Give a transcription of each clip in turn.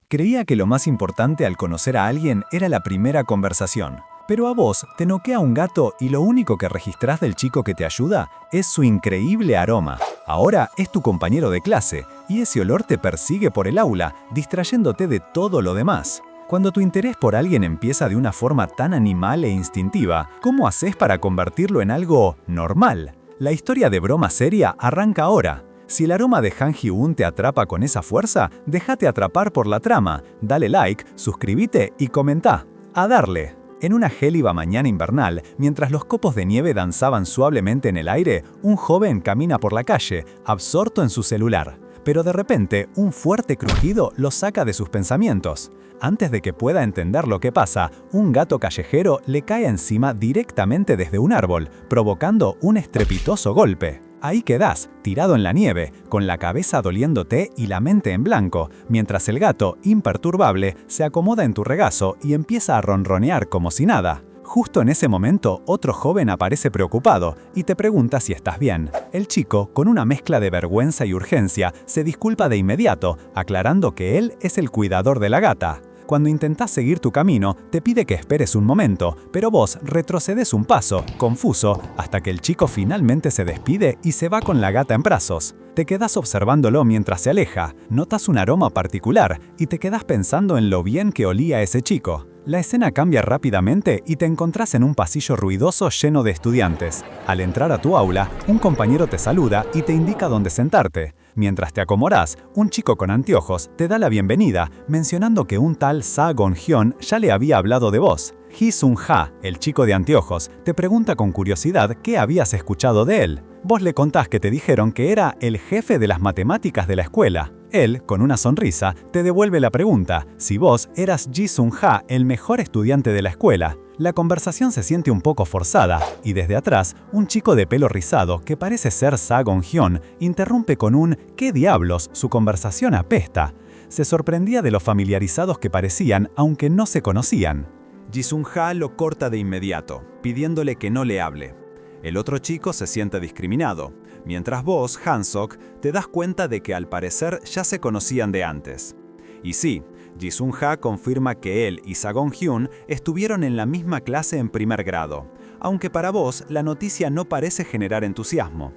Creía que lo más importante al conocer a alguien era la primera conversación. Pero a vos te noquea un gato y lo único que registrás del chico que te ayuda es su increíble aroma. Ahora es tu compañero de clase y ese olor te persigue por el aula, distrayéndote de todo lo demás. Cuando tu interés por alguien empieza de una forma tan animal e instintiva, ¿cómo haces para convertirlo en algo normal? La historia de Broma Seria arranca ahora. Si el aroma de Han Ji-Won te atrapa con esa fuerza, déjate atrapar por la trama, dale like, suscríbete y comentá. ¡A darle! En una gélida mañana invernal, mientras los copos de nieve danzaban suavemente en el aire, un joven camina por la calle, absorto en su celular. Pero de repente, un fuerte crujido lo saca de sus pensamientos. Antes de que pueda entender lo que pasa, un gato callejero le cae encima directamente desde un árbol, provocando un estrepitoso golpe. Ahí quedás, tirado en la nieve, con la cabeza doliéndote y la mente en blanco, mientras el gato, imperturbable, se acomoda en tu regazo y empieza a ronronear como si nada. Justo en ese momento, otro joven aparece preocupado y te pregunta si estás bien. El chico, con una mezcla de vergüenza y urgencia, se disculpa de inmediato, aclarando que él es el cuidador de la gata. Cuando intentás seguir tu camino, te pide que esperes un momento, pero vos retrocedes un paso, confuso, hasta que el chico finalmente se despide y se va con la gata en brazos. Te quedás observándolo mientras se aleja, notas un aroma particular y te quedás pensando en lo bien que olía ese chico. La escena cambia rápidamente y te encontrás en un pasillo ruidoso lleno de estudiantes. Al entrar a tu aula, un compañero te saluda y te indica dónde sentarte. Mientras te acomodás, un chico con anteojos te da la bienvenida, mencionando que un tal Sa Gon-hyun ya le había hablado de vos. Ji Sun-ha, el chico de anteojos, te pregunta con curiosidad qué habías escuchado de él. Vos le contás que te dijeron que era el jefe de las matemáticas de la escuela. Él, con una sonrisa, te devuelve la pregunta, si vos eras Ji Sun-ha, el mejor estudiante de la escuela. La conversación se siente un poco forzada, y desde atrás, un chico de pelo rizado, que parece ser Sa Gon-hyun, interrumpe con un «¿Qué diablos? Su conversación apesta». Se sorprendía de lo familiarizados que parecían, aunque no se conocían. Ji Sun-ha lo corta de inmediato, pidiéndole que no le hable. El otro chico se siente discriminado, mientras vos, Han-sok, te das cuenta de que al parecer ya se conocían de antes. Y sí, Ji Sun-ha confirma que él y Sa Gon-hyun estuvieron en la misma clase en primer grado, aunque para vos la noticia no parece generar entusiasmo.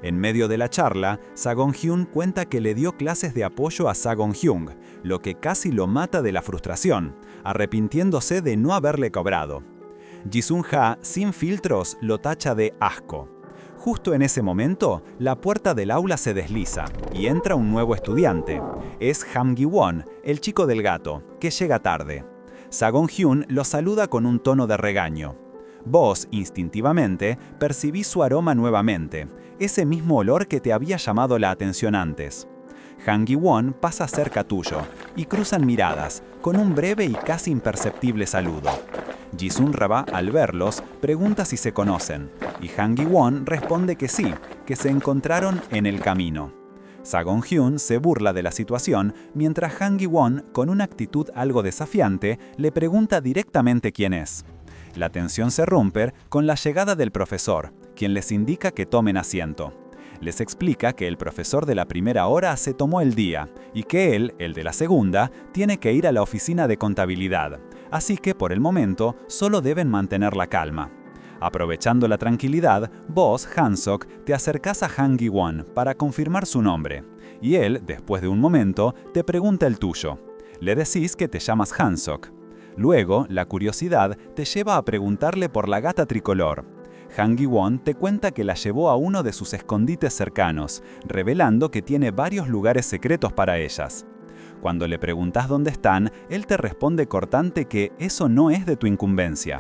En medio de la charla, Sa Gon-hyun cuenta que le dio clases de apoyo a Sa Gon-hyung, lo que casi lo mata de la frustración, arrepintiéndose de no haberle cobrado. Ji Sun-ha, sin filtros, lo tacha de asco. Justo en ese momento, la puerta del aula se desliza y entra un nuevo estudiante. Es Han Gi-won, el chico del gato, que llega tarde. Sa Gon-hyun lo saluda con un tono de regaño. Vos, instintivamente, percibís su aroma nuevamente, ese mismo olor que te había llamado la atención antes. Han Gi-won pasa cerca tuyo y cruzan miradas, con un breve y casi imperceptible saludo. Ji Sun-ra, al verlos, pregunta si se conocen, y Han Gi-won responde que sí, que se encontraron en el camino. Sa Gon-hyun se burla de la situación, mientras Han Gi-won, con una actitud algo desafiante, le pregunta directamente quién es. La tensión se rompe con la llegada del profesor, quien les indica que tomen asiento. Les explica que el profesor de la primera hora se tomó el día y que él, el de la segunda, tiene que ir a la oficina de contabilidad, así que por el momento solo deben mantener la calma. Aprovechando la tranquilidad, vos, Han-sok, te acercás a Han Gi-won para confirmar su nombre, y él, después de un momento, te pregunta el tuyo. Le decís que te llamas Han-sok. Luego, la curiosidad te lleva a preguntarle por la gata tricolor. Han Gi-won te cuenta que la llevó a uno de sus escondites cercanos, revelando que tiene varios lugares secretos para ellas. Cuando le preguntas dónde están, él te responde cortante que eso no es de tu incumbencia.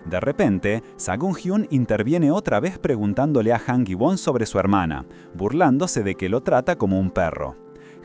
De repente, Sa Gon-hyun interviene otra vez preguntándole a Han Gi-won sobre su hermana, burlándose de que lo trata como un perro.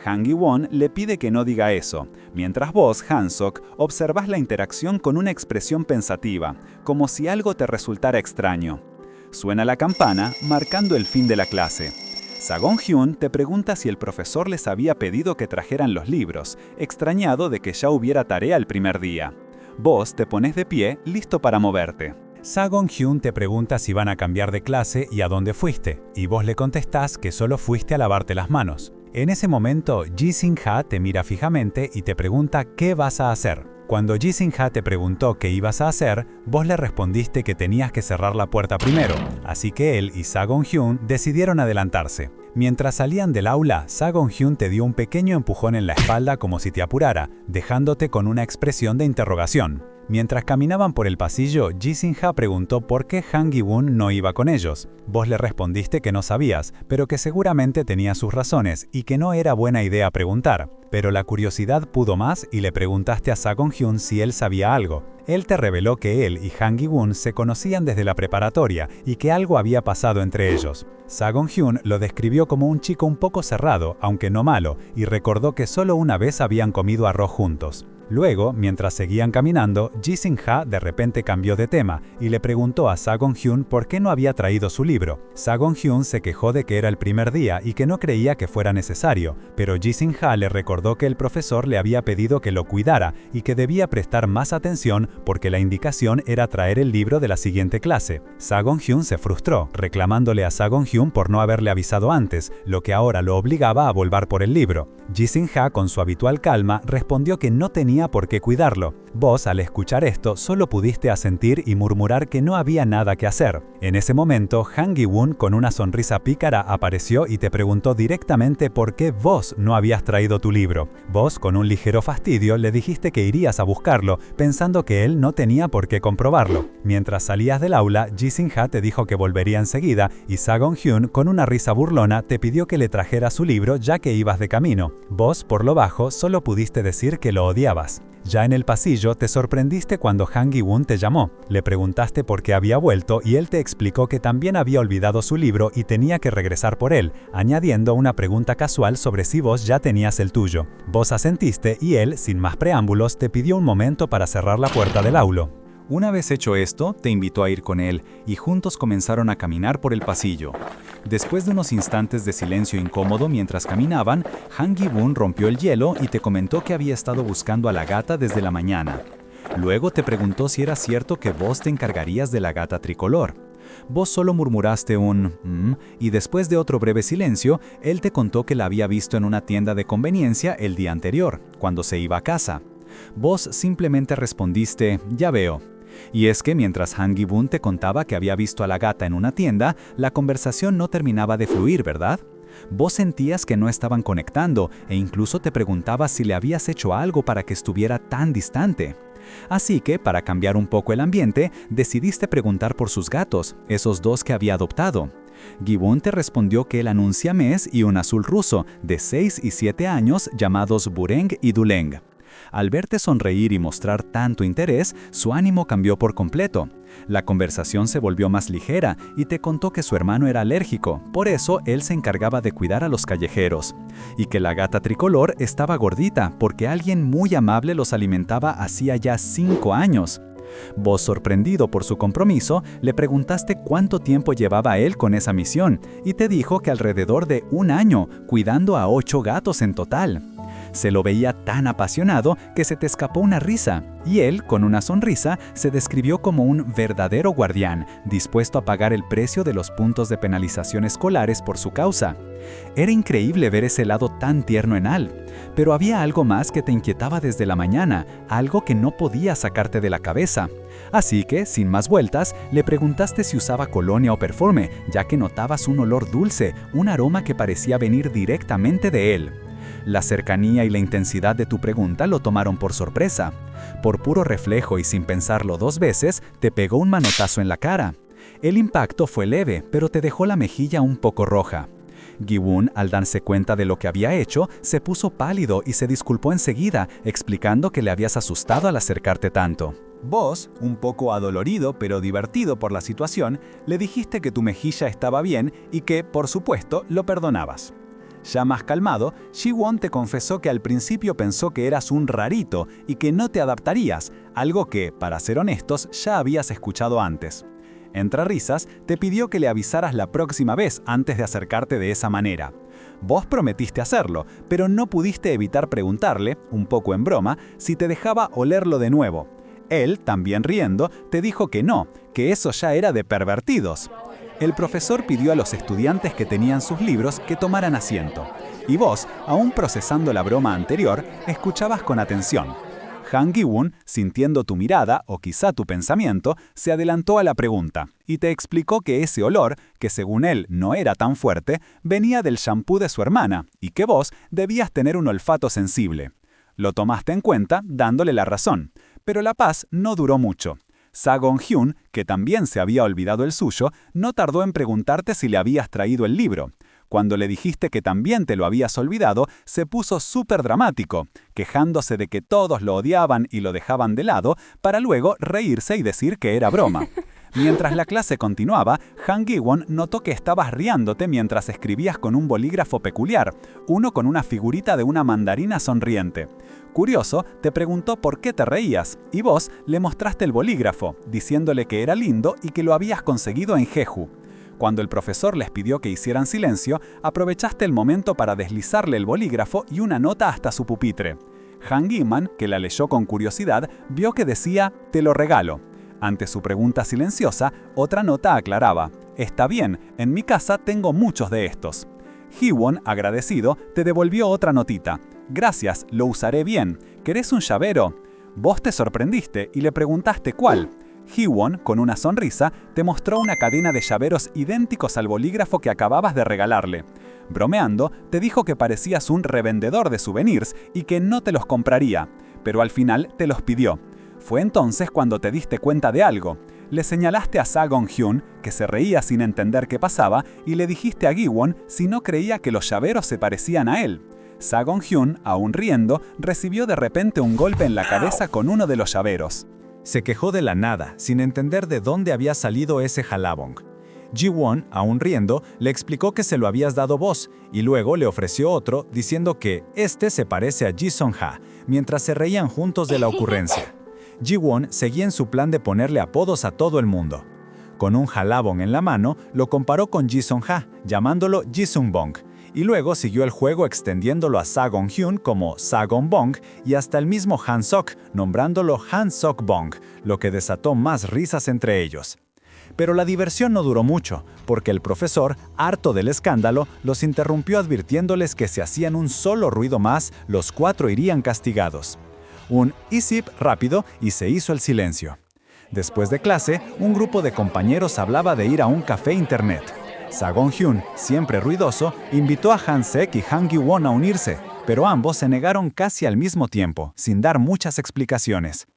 Han Gi-won le pide que no diga eso, mientras vos, Han-sok, observás la interacción con una expresión pensativa, como si algo te resultara extraño. Suena la campana, marcando el fin de la clase. Sa Gon-hyun te pregunta si el profesor les había pedido que trajeran los libros, extrañado de que ya hubiera tarea el primer día. Vos te pones de pie, listo para moverte. Sa Gon-hyun te pregunta si van a cambiar de clase y a dónde fuiste, y vos le contestás que solo fuiste a lavarte las manos. En ese momento, Ji-Sing-ha te mira fijamente y te pregunta qué vas a hacer. Cuando Ji-Sing-ha te preguntó qué ibas a hacer, vos le respondiste que tenías que cerrar la puerta primero, así que él y Sa-Gong-hyun decidieron adelantarse. Mientras salían del aula, Sa-Gong-hyun te dio un pequeño empujón en la espalda como si te apurara, dejándote con una expresión de interrogación. Mientras caminaban por el pasillo, Ji-Sing-ha preguntó por qué Han Gi-won no iba con ellos. Vos le respondiste que no sabías, pero que seguramente tenía sus razones y que no era buena idea preguntar. Pero la curiosidad pudo más y le preguntaste a Sa-Gong-hyun si él sabía algo. Él te reveló que él y Han Gi-won se conocían desde la preparatoria y que algo había pasado entre ellos. Sa-Gong-hyun lo describió como un chico un poco cerrado, aunque no malo, y recordó que solo una vez habían comido arroz juntos. Luego, mientras seguían caminando, Ji-Sing-ha de repente cambió de tema y le preguntó a Sa-Gong-hyun por qué no había traído su libro. Sa-Gong-hyun se quejó de que era el primer día y que no creía que fuera necesario, pero Ji-Sing-ha le recordó que el profesor le había pedido que lo cuidara y que debía prestar más atención porque la indicación era traer el libro de la siguiente clase. Sa-Gong-hyun se frustró, reclamándole a Sa-Gong-hyun por no haberle avisado antes, lo que ahora lo obligaba a volver por el libro. Ji-Sing-ha, con su habitual calma, respondió que no tenía por qué cuidarlo. Vos, al escuchar esto, solo pudiste asentir y murmurar que no había nada que hacer. En ese momento, Han Gi-won, con una sonrisa pícara, apareció y te preguntó directamente por qué vos no habías traído tu libro. Vos, con un ligero fastidio, le dijiste que irías a buscarlo, pensando que él no tenía por qué comprobarlo. Mientras salías del aula, Ji-Sing-ha te dijo que volvería enseguida y Sa-Gong-hyun, con una risa burlona, te pidió que le trajera su libro ya que ibas de camino. Vos, por lo bajo, solo pudiste decir que lo odiabas. Ya en el pasillo, te sorprendiste cuando Han Gi-won te llamó. Le preguntaste por qué había vuelto y él te explicó que también había olvidado su libro y tenía que regresar por él, añadiendo una pregunta casual sobre si vos ya tenías el tuyo. Vos asentiste y él, sin más preámbulos, te pidió un momento para cerrar la puerta del aula. Una vez hecho esto, te invitó a ir con él y juntos comenzaron a caminar por el pasillo. Después de unos instantes de silencio incómodo mientras caminaban, Han Gi-won rompió el hielo y te comentó que había estado buscando a la gata desde la mañana. Luego te preguntó si era cierto que vos te encargarías de la gata tricolor. Vos solo murmuraste un y después de otro breve silencio, él te contó que la había visto en una tienda de conveniencia el día anterior, cuando se iba a casa. Vos simplemente respondiste, ya veo. Y es que mientras Han Gi-won te contaba que había visto a la gata en una tienda, la conversación no terminaba de fluir, ¿verdad? Vos sentías que no estaban conectando e incluso te preguntabas si le habías hecho algo para que estuviera tan distante. Así que, para cambiar un poco el ambiente, decidiste preguntar por sus gatos, esos dos que había adoptado. Gi-won te respondió que eran un siamés y un azul ruso, de 6 y 7 años, llamados Bureng y Duleng. Al verte sonreír y mostrar tanto interés, su ánimo cambió por completo. La conversación se volvió más ligera y te contó que su hermano era alérgico, por eso él se encargaba de cuidar a los callejeros. Y que la gata tricolor estaba gordita porque alguien muy amable los alimentaba hacía ya 5 años. Vos, sorprendido por su compromiso, le preguntaste cuánto tiempo llevaba él con esa misión y te dijo que alrededor de 1 año, cuidando a 8 gatos en total. Se lo veía tan apasionado que se te escapó una risa, y él, con una sonrisa, se describió como un verdadero guardián, dispuesto a pagar el precio de los puntos de penalización escolares por su causa. Era increíble ver ese lado tan tierno en Al, pero había algo más que te inquietaba desde la mañana, algo que no podía sacarte de la cabeza. Así que, sin más vueltas, le preguntaste si usaba colonia o perfume, ya que notabas un olor dulce, un aroma que parecía venir directamente de él. La cercanía y la intensidad de tu pregunta lo tomaron por sorpresa. Por puro reflejo y sin pensarlo 2 veces, te pegó un manotazo en la cara. El impacto fue leve, pero te dejó la mejilla un poco roja. Gi-won, al darse cuenta de lo que había hecho, se puso pálido y se disculpó enseguida, explicando que le habías asustado al acercarte tanto. Vos, un poco adolorido pero divertido por la situación, le dijiste que tu mejilla estaba bien y que, por supuesto, lo perdonabas. Ya más calmado, Ji-won te confesó que al principio pensó que eras un rarito y que no te adaptarías, algo que, para ser honestos, ya habías escuchado antes. Entre risas, te pidió que le avisaras la próxima vez antes de acercarte de esa manera. Vos prometiste hacerlo, pero no pudiste evitar preguntarle, un poco en broma, si te dejaba olerlo de nuevo. Él, también riendo, te dijo que no, que eso ya era de pervertidos. El profesor pidió a los estudiantes que tenían sus libros que tomaran asiento. Y vos, aún procesando la broma anterior, escuchabas con atención. Han Gi-won, sintiendo tu mirada o quizá tu pensamiento, se adelantó a la pregunta y te explicó que ese olor, que según él no era tan fuerte, venía del shampoo de su hermana y que vos debías tener un olfato sensible. Lo tomaste en cuenta, dándole la razón, pero la paz no duró mucho. Sagong-hyun, que también se había olvidado el suyo, no tardó en preguntarte si le habías traído el libro. Cuando le dijiste que también te lo habías olvidado, se puso súper dramático, quejándose de que todos lo odiaban y lo dejaban de lado, para luego reírse y decir que era broma. Mientras la clase continuaba, Han Gi-won notó que estabas riándote mientras escribías con un bolígrafo peculiar, uno con una figurita de una mandarina sonriente. Curioso, te preguntó por qué te reías, y vos le mostraste el bolígrafo, diciéndole que era lindo y que lo habías conseguido en Jeju. Cuando el profesor les pidió que hicieran silencio, aprovechaste el momento para deslizarle el bolígrafo y una nota hasta su pupitre. Han Gi-man, que la leyó con curiosidad, vio que decía «Te lo regalo». Ante su pregunta silenciosa, otra nota aclaraba «Está bien, en mi casa tengo muchos de estos». Ji-won, agradecido, te devolvió otra notita. «Gracias, lo usaré bien. ¿Querés un llavero?» Vos te sorprendiste y le preguntaste cuál. Ji-won, con una sonrisa, te mostró una cadena de llaveros idénticos al bolígrafo que acababas de regalarle. Bromeando, te dijo que parecías un revendedor de souvenirs y que no te los compraría, pero al final te los pidió. Fue entonces cuando te diste cuenta de algo. Le señalaste a Sagong-hyun, que se reía sin entender qué pasaba, y le dijiste a Gi-won si no creía que los llaveros se parecían a él. Sagong-hyun, aún riendo, recibió de repente un golpe en la cabeza con uno de los llaveros. Se quejó de la nada, sin entender de dónde había salido ese jalabong. Ji-won, aún riendo, le explicó que se lo habías dado vos, y luego le ofreció otro, diciendo que este se parece a Ji-sung-ha, mientras se reían juntos de la ocurrencia. Ji-won seguía en su plan de ponerle apodos a todo el mundo. Con un jalabong en la mano, lo comparó con Ji-sung-ha, llamándolo Ji-sung-bong, y luego siguió el juego extendiéndolo a Sagong-hyun como Sagong-bong y hasta el mismo Han-sok, nombrándolo Han-sok-bong, lo que desató más risas entre ellos. Pero la diversión no duró mucho, porque el profesor, harto del escándalo, los interrumpió advirtiéndoles que si hacían un solo ruido más, los 4 irían castigados. Un "isip" rápido y se hizo el silencio. Después de clase, un grupo de compañeros hablaba de ir a un café internet. Sagong-hyun, siempre ruidoso, invitó a Han-sek y Han Gi-won a unirse, pero ambos se negaron casi al mismo tiempo, sin dar muchas explicaciones.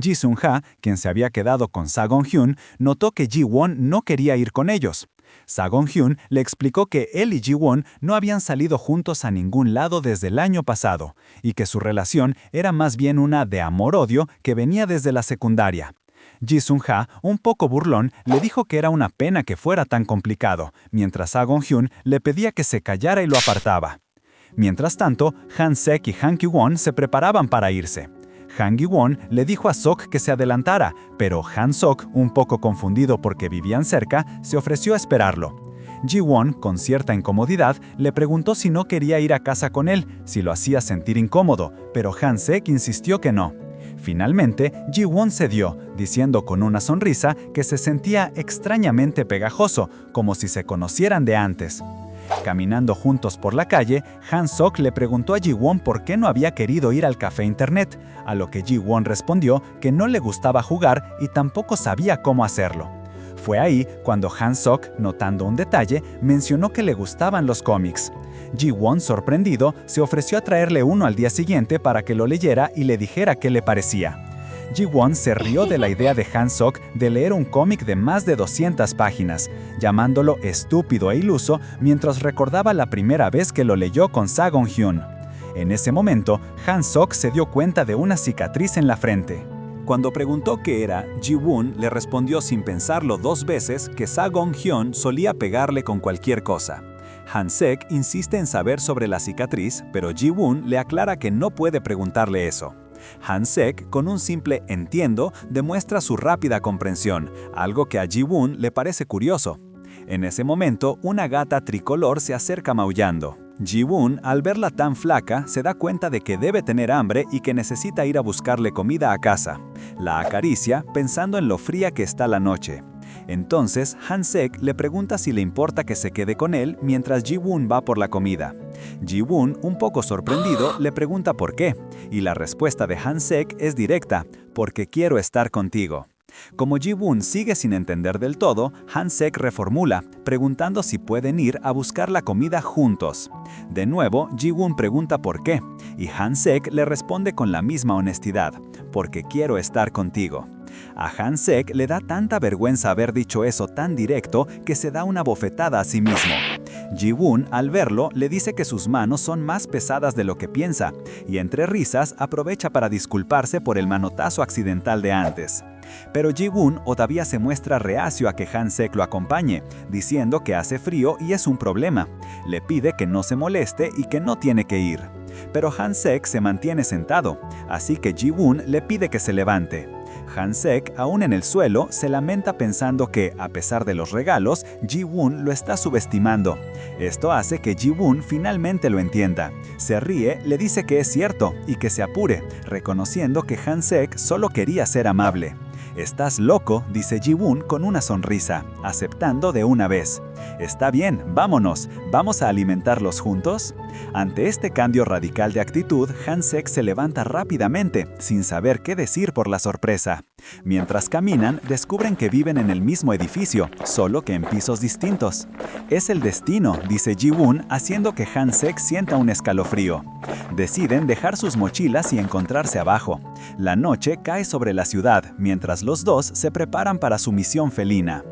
Ji-sung-ha, quien se había quedado con Sagong-hyun, notó que Ji-won no quería ir con ellos. Sagong-hyun le explicó que él y Ji-won no habían salido juntos a ningún lado desde el año pasado, y que su relación era más bien una de amor-odio que venía desde la secundaria. Ji-sung-ha, un poco burlón, le dijo que era una pena que fuera tan complicado, mientras Sagong-hyun le pedía que se callara y lo apartaba. Mientras tanto, Han-sek y Han Ki-won se preparaban para irse. Han Gi-won le dijo a Sok que se adelantara, pero Han-sok, un poco confundido porque vivían cerca, se ofreció a esperarlo. Ji-won, con cierta incomodidad, le preguntó si no quería ir a casa con él, si lo hacía sentir incómodo, pero Han-sek insistió que no. Finalmente, Ji-won cedió, diciendo con una sonrisa que se sentía extrañamente pegajoso, como si se conocieran de antes. Caminando juntos por la calle, Han-sok le preguntó a Ji-won por qué no había querido ir al café internet, a lo que Ji-won respondió que no le gustaba jugar y tampoco sabía cómo hacerlo. Fue ahí cuando Han-sok, notando un detalle, mencionó que le gustaban los cómics. Ji-won, sorprendido, se ofreció a traerle uno al día siguiente para que lo leyera y le dijera qué le parecía. Ji-won se rió de la idea de Han-sok de leer un cómic de más de 200 páginas, llamándolo estúpido e iluso mientras recordaba la primera vez que lo leyó con Sagong-hyun. En ese momento, Han-sok se dio cuenta de una cicatriz en la frente. Cuando preguntó qué era, Ji-won le respondió sin pensarlo 2 veces que Sagong-hyun solía pegarle con cualquier cosa. Han-sek insiste en saber sobre la cicatriz, pero Ji-won le aclara que no puede preguntarle eso. Han-sek, con un simple "entiendo", demuestra su rápida comprensión, algo que a Ji-won le parece curioso. En ese momento, una gata tricolor se acerca maullando. Ji-won, al verla tan flaca, se da cuenta de que debe tener hambre y que necesita ir a buscarle comida a casa. La acaricia, pensando en lo fría que está la noche. Entonces, Han-sek le pregunta si le importa que se quede con él mientras Ji-woon va por la comida. Ji-woon, un poco sorprendido, le pregunta por qué, y la respuesta de Han-sek es directa: porque quiero estar contigo. Como Ji-woon sigue sin entender del todo, Han-sek reformula, preguntando si pueden ir a buscar la comida juntos. De nuevo, Ji-woon pregunta por qué, y Han-sek le responde con la misma honestidad: porque quiero estar contigo. A Han-sek le da tanta vergüenza haber dicho eso tan directo que se da una bofetada a sí mismo. Ji-woon, al verlo, le dice que sus manos son más pesadas de lo que piensa, y entre risas aprovecha para disculparse por el manotazo accidental de antes. Pero Ji-woon todavía se muestra reacio a que Han-sek lo acompañe, diciendo que hace frío y es un problema. Le pide que no se moleste y que no tiene que ir. Pero Han-sek se mantiene sentado, así que Ji-woon le pide que se levante. Han-sek, aún en el suelo, se lamenta pensando que, a pesar de los regalos, Ji-woon lo está subestimando. Esto hace que Ji-woon finalmente lo entienda. Se ríe, le dice que es cierto y que se apure, reconociendo que Han-sek solo quería ser amable. «Estás loco», dice Ji-woon con una sonrisa, aceptando de una vez. «Está bien, vámonos. ¿Vamos a alimentarlos juntos?». Ante este cambio radical de actitud, Han-sek se levanta rápidamente, sin saber qué decir por la sorpresa. Mientras caminan, descubren que viven en el mismo edificio, solo que en pisos distintos. «Es el destino», dice Ji-woon, haciendo que Han-sek sienta un escalofrío. Deciden dejar sus mochilas y encontrarse abajo. La noche cae sobre la ciudad, mientras los dos se preparan para su misión felina.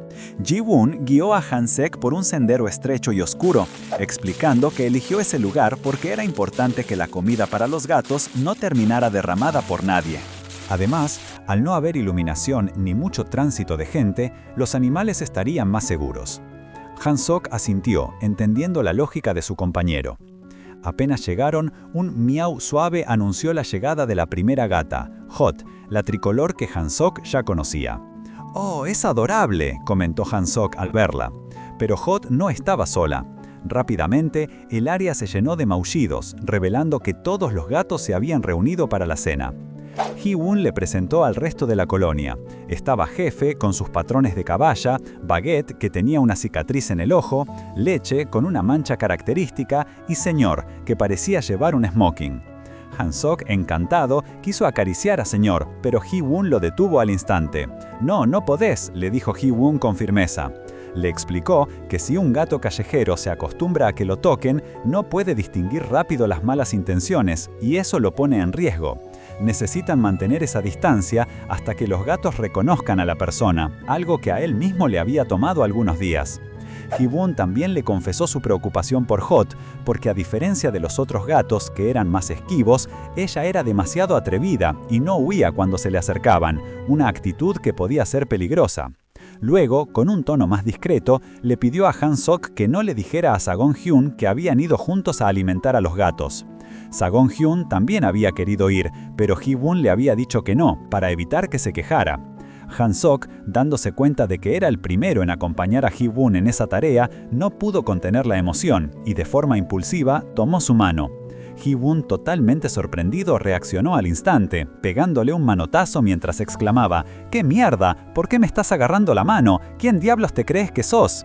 Ji-woon guió a Han-sek por un sendero estrecho y oscuro, explicando que eligió ese lugar porque era importante que la comida para los gatos no terminara derramada por nadie. Además, al no haber iluminación ni mucho tránsito de gente, los animales estarían más seguros. Han-sok asintió, entendiendo la lógica de su compañero. Apenas llegaron, un miau suave anunció la llegada de la primera gata, Hot, la tricolor que Han-sok ya conocía. «Oh, es adorable», comentó Han-sok al verla. Pero Hot no estaba sola. Rápidamente, el área se llenó de maullidos, revelando que todos los gatos se habían reunido para la cena. Ji-woon le presentó al resto de la colonia. Estaba Jefe, con sus patrones de caballa, Baguette, que tenía una cicatriz en el ojo, Leche, con una mancha característica, y Señor, que parecía llevar un smoking. Han-sok, encantado, quiso acariciar a Señor, pero Ji-woon lo detuvo al instante. «No, no podés», le dijo Ji-woon con firmeza. Le explicó que si un gato callejero se acostumbra a que lo toquen, no puede distinguir rápido las malas intenciones, y eso lo pone en riesgo. Necesitan mantener esa distancia hasta que los gatos reconozcan a la persona, algo que a él mismo le había tomado algunos días. Ji-woon también le confesó su preocupación por Hot, porque a diferencia de los otros gatos que eran más esquivos, ella era demasiado atrevida y no huía cuando se le acercaban, una actitud que podía ser peligrosa. Luego, con un tono más discreto, le pidió a Han-sok que no le dijera a Sagong-hyun que habían ido juntos a alimentar a los gatos. Sagong-hyun también había querido ir, pero Ji-woon le había dicho que no, para evitar que se quejara. Han-sok, dándose cuenta de que era el primero en acompañar a Ji-woon en esa tarea, no pudo contener la emoción y de forma impulsiva tomó su mano. Ji-woon, totalmente sorprendido, reaccionó al instante, pegándole un manotazo mientras exclamaba: «¡Qué mierda! ¿Por qué me estás agarrando la mano? ¿Quién diablos te crees que sos?».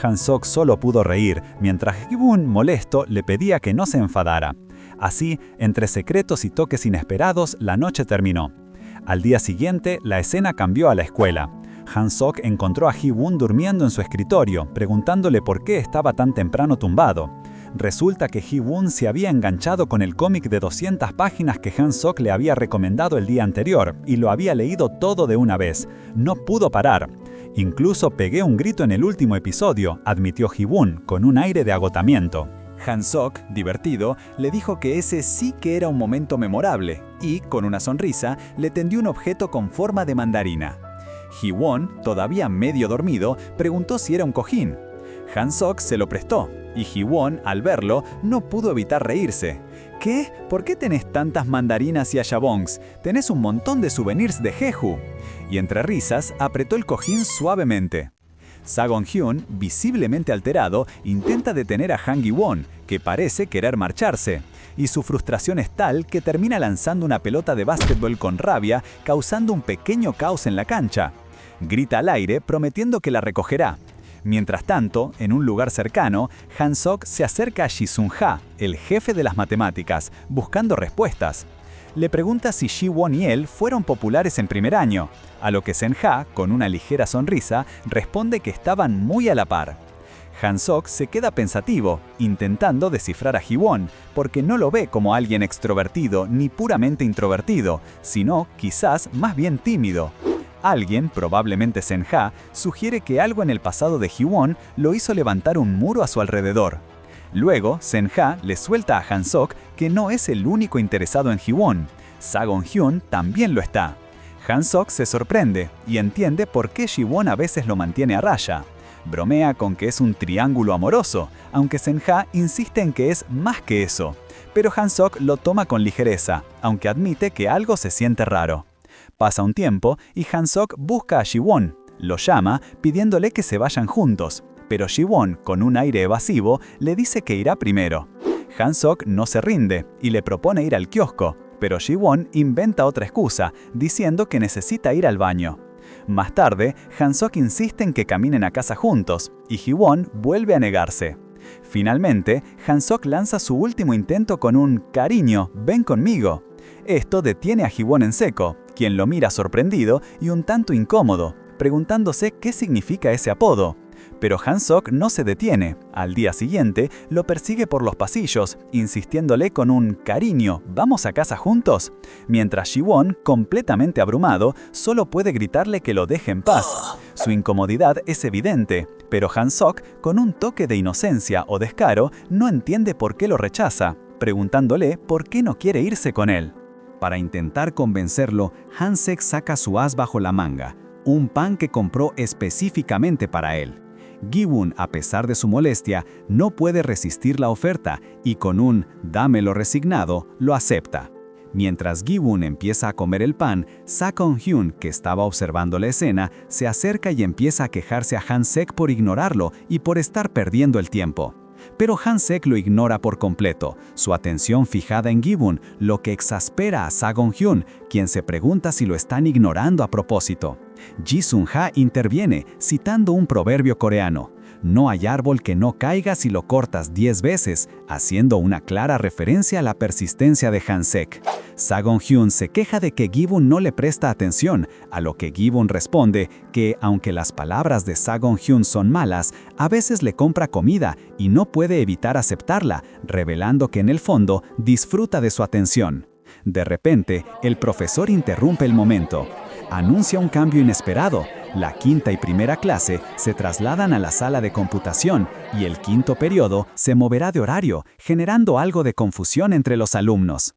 Han-sok solo pudo reír, mientras Ji-woon, molesto, le pedía que no se enfadara. Así, entre secretos y toques inesperados, la noche terminó. Al día siguiente, la escena cambió a la escuela. Han-sok encontró a Ji-woon durmiendo en su escritorio, preguntándole por qué estaba tan temprano tumbado. Resulta que Ji-woon se había enganchado con el cómic de 200 páginas que Han-sok le había recomendado el día anterior, y lo había leído todo de una vez. No pudo parar. «Incluso pegué un grito en el último episodio», admitió Ji-woon, con un aire de agotamiento. Han-sok, divertido, le dijo que ese sí que era un momento memorable y, con una sonrisa, le tendió un objeto con forma de mandarina. Ji-woon, todavía medio dormido, preguntó si era un cojín. Han-sok se lo prestó, y Ji-woon, al verlo, no pudo evitar reírse. «¿Qué? ¿Por qué tenés tantas mandarinas y ayabongs? Tenés un montón de souvenirs de Jeju». Y entre risas, apretó el cojín suavemente. Sagong-hyun, visiblemente alterado, intenta detener a Han Gi-won, que parece querer marcharse, y su frustración es tal que termina lanzando una pelota de básquetbol con rabia, causando un pequeño caos en la cancha. Grita al aire prometiendo que la recogerá. Mientras tanto, en un lugar cercano, Han-sok se acerca a Ji-Sun-ha, el jefe de las matemáticas, buscando respuestas. Le pregunta si Ji-won y él fueron populares en primer año, a lo que Sen-ha, con una ligera sonrisa, responde que estaban muy a la par. Han-sok se queda pensativo, intentando descifrar a Ji-won, porque no lo ve como alguien extrovertido ni puramente introvertido, sino quizás más bien tímido. Alguien, probablemente Sen-ha, sugiere que algo en el pasado de Ji-won lo hizo levantar un muro a su alrededor. Luego, Sen-ha le suelta a Han-sok que no es el único interesado en Ji-won. Sa-gon-hyun también lo está. Han-sok se sorprende y entiende por qué Ji-won a veces lo mantiene a raya. Bromea con que es un triángulo amoroso, aunque Sen-ha insiste en que es más que eso. Pero Han-sok lo toma con ligereza, aunque admite que algo se siente raro. Pasa un tiempo y Han-sok busca a Ji-won. Lo llama pidiéndole que se vayan juntos, pero Ji-won, con un aire evasivo, le dice que irá primero. Han-sok no se rinde y le propone ir al kiosco, pero Ji-won inventa otra excusa, diciendo que necesita ir al baño. Más tarde, Han-sok insiste en que caminen a casa juntos, y Ji-won vuelve a negarse. Finalmente, Han-sok lanza su último intento con un «Cariño, ven conmigo». Esto detiene a Ji-won en seco, quien lo mira sorprendido y un tanto incómodo, preguntándose qué significa ese apodo. Pero Han-sok no se detiene. Al día siguiente, lo persigue por los pasillos, insistiéndole con un «Cariño, ¿vamos a casa juntos?», mientras Ji-won, completamente abrumado, solo puede gritarle que lo deje en paz. Su incomodidad es evidente, pero Han-sok, con un toque de inocencia o descaro, no entiende por qué lo rechaza, preguntándole por qué no quiere irse con él. Para intentar convencerlo, Han-sek saca su as bajo la manga, un pan que compró específicamente para él. Gi-won, a pesar de su molestia, no puede resistir la oferta y con un «dámelo resignado» lo acepta. Mientras Gi-won empieza a comer el pan, Sa-gon-hyun, que estaba observando la escena, se acerca y empieza a quejarse a Han-sek por ignorarlo y por estar perdiendo el tiempo. Pero Han-sek lo ignora por completo, su atención fijada en Gi-won, lo que exaspera a Sa-gon-hyun, quien se pregunta si lo están ignorando a propósito. Ji-Sun-ha interviene, citando un proverbio coreano: «No hay árbol que no caiga si lo cortas 10 veces», haciendo una clara referencia a la persistencia de Han-sek. Sa-gon-hyun se queja de que Gi-won no le presta atención, a lo que Gi-won responde que, aunque las palabras de Sa-gon-hyun son malas, a veces le compra comida y no puede evitar aceptarla, revelando que en el fondo disfruta de su atención. De repente, el profesor interrumpe el momento. Anuncia un cambio inesperado. La quinta y primera clase se trasladan a la sala de computación y el quinto periodo se moverá de horario, generando algo de confusión entre los alumnos.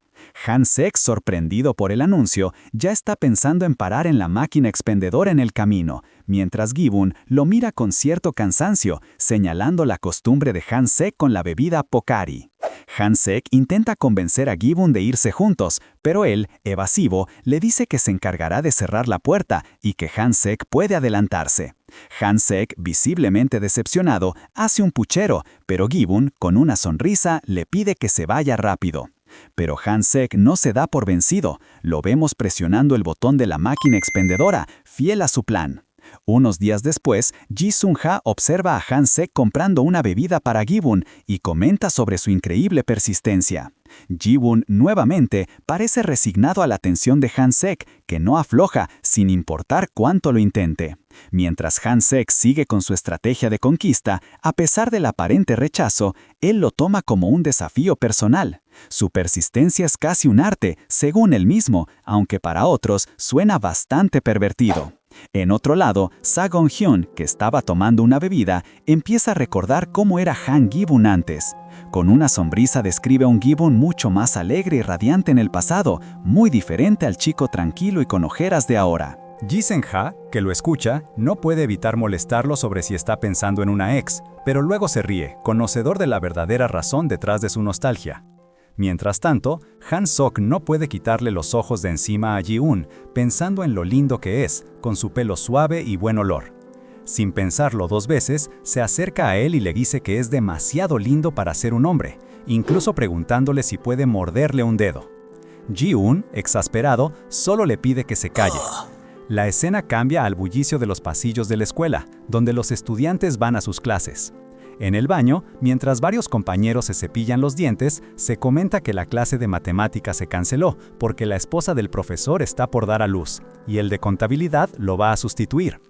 Han-sek, sorprendido por el anuncio, ya está pensando en parar en la máquina expendedora en el camino, mientras Gi-won lo mira con cierto cansancio, señalando la costumbre de Han-sek con la bebida Pocari. Han-sek intenta convencer a Gi-won de irse juntos, pero él, evasivo, le dice que se encargará de cerrar la puerta y que Han-sek puede adelantarse. Han-sek, visiblemente decepcionado, hace un puchero, pero Gi-won, con una sonrisa, le pide que se vaya rápido. Pero Han-sek no se da por vencido, lo vemos presionando el botón de la máquina expendedora, fiel a su plan. Unos días después, Ji-Sun-ha observa a Han-sek comprando una bebida para Gi-won y comenta sobre su increíble persistencia. Gi-won, nuevamente, parece resignado a la atención de Han-sek, que no afloja, sin importar cuánto lo intente. Mientras Han-sek sigue con su estrategia de conquista, a pesar del aparente rechazo, él lo toma como un desafío personal. Su persistencia es casi un arte, según él mismo, aunque para otros suena bastante pervertido. En otro lado, Sa-gon-hyun, que estaba tomando una bebida, empieza a recordar cómo era Han Gi-won antes. Con una sonrisa describe a un Gi-won mucho más alegre y radiante en el pasado, muy diferente al chico tranquilo y con ojeras de ahora. Ji-Sun-ha, que lo escucha, no puede evitar molestarlo sobre si está pensando en una ex, pero luego se ríe, conocedor de la verdadera razón detrás de su nostalgia. Mientras tanto, Han-sok no puede quitarle los ojos de encima a Ji-won, pensando en lo lindo que es, con su pelo suave y buen olor. Sin pensarlo 2 veces, se acerca a él y le dice que es demasiado lindo para ser un hombre, incluso preguntándole si puede morderle un dedo. Ji-won, exasperado, solo le pide que se calle. La escena cambia al bullicio de los pasillos de la escuela, donde los estudiantes van a sus clases. En el baño, mientras varios compañeros se cepillan los dientes, se comenta que la clase de matemáticas se canceló porque la esposa del profesor está por dar a luz, y el de contabilidad lo va a sustituir.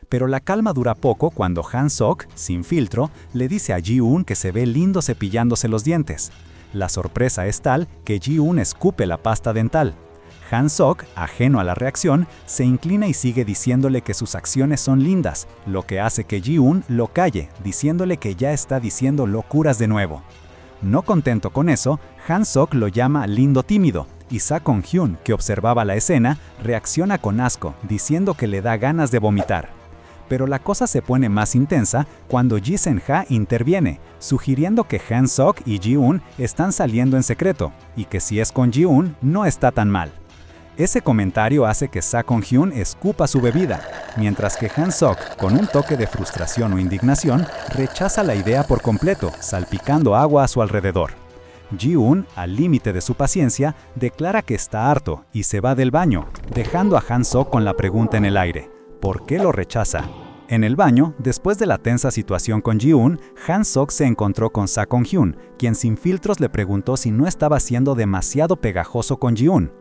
Pero la calma dura poco cuando Han-sok, sin filtro, le dice a Ji-un que se ve lindo cepillándose los dientes. La sorpresa es tal que Ji-un escupe la pasta dental. Han-sok, ajeno a la reacción, se inclina y sigue diciéndole que sus acciones son lindas, lo que hace que Ji-un lo calle, diciéndole que ya está diciendo locuras de nuevo. No contento con eso, Han-sok lo llama lindo tímido, y Sa-Kon-hyun, que observaba la escena, reacciona con asco, diciendo que le da ganas de vomitar. Pero la cosa se pone más intensa cuando Ji Sen-ha interviene, sugiriendo que Han-sok y Ji-un están saliendo en secreto, y que si es con Ji-un no está tan mal. Ese comentario hace que Sa-Kon-hyun escupa su bebida, mientras que Han-sok, con un toque de frustración o indignación, rechaza la idea por completo, salpicando agua a su alrededor. Ji-un, al límite de su paciencia, declara que está harto y se va del baño, dejando a Han-sok con la pregunta en el aire: ¿por qué lo rechaza? En el baño, después de la tensa situación con Ji-un, Han-sok se encontró con Sa-Kon-hyun, quien sin filtros le preguntó si no estaba siendo demasiado pegajoso con Ji-un.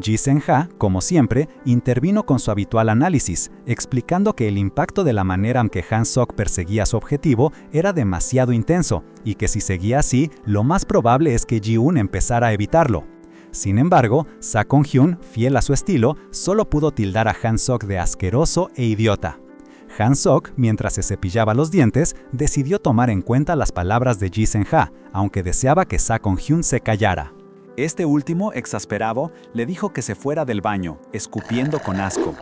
Ji Sen-ha, como siempre, intervino con su habitual análisis, explicando que el impacto de la manera en que Han-sok perseguía su objetivo era demasiado intenso, y que si seguía así, lo más probable es que Ji-un empezara a evitarlo. Sin embargo, Sa-Kon-hyun, fiel a su estilo, solo pudo tildar a Han-sok de asqueroso e idiota. Han-sok, mientras se cepillaba los dientes, decidió tomar en cuenta las palabras de Ji Sen-ha, aunque deseaba que Sa-Kon-hyun se callara. Este último, exasperado, le dijo que se fuera del baño, escupiendo con asco.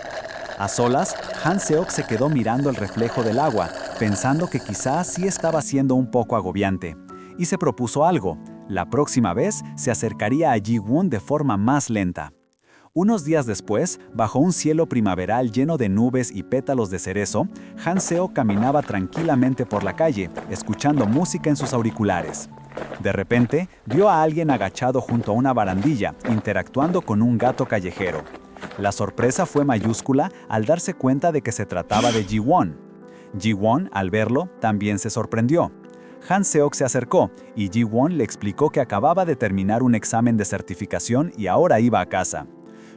A solas, Han-seok se quedó mirando el reflejo del agua, pensando que quizás sí estaba siendo un poco agobiante, y se propuso algo: la próxima vez se acercaría a Ji-won de forma más lenta. Unos días después, bajo un cielo primaveral lleno de nubes y pétalos de cerezo, Han-seok caminaba tranquilamente por la calle, escuchando música en sus auriculares. De repente, vio a alguien agachado junto a una barandilla, interactuando con un gato callejero. La sorpresa fue mayúscula al darse cuenta de que se trataba de Ji-won. Ji-won, al verlo, también se sorprendió. Han-seok se acercó y Ji-won le explicó que acababa de terminar un examen de certificación y ahora iba a casa.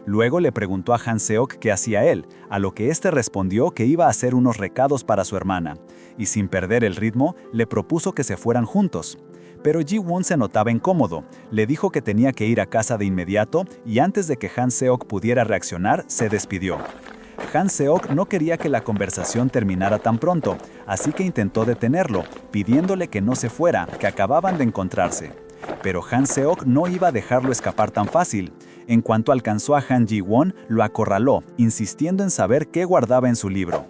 Luego le preguntó a Han-seok qué hacía él, a lo que éste respondió que iba a hacer unos recados para su hermana, y sin perder el ritmo, le propuso que se fueran juntos. Pero Ji-won se notaba incómodo, le dijo que tenía que ir a casa de inmediato y antes de que Han-seok pudiera reaccionar, se despidió. Han-seok no quería que la conversación terminara tan pronto, así que intentó detenerlo, pidiéndole que no se fuera, que acababan de encontrarse. Pero Han-seok no iba a dejarlo escapar tan fácil. En cuanto alcanzó a Han Ji-won, lo acorraló, insistiendo en saber qué guardaba en su libro.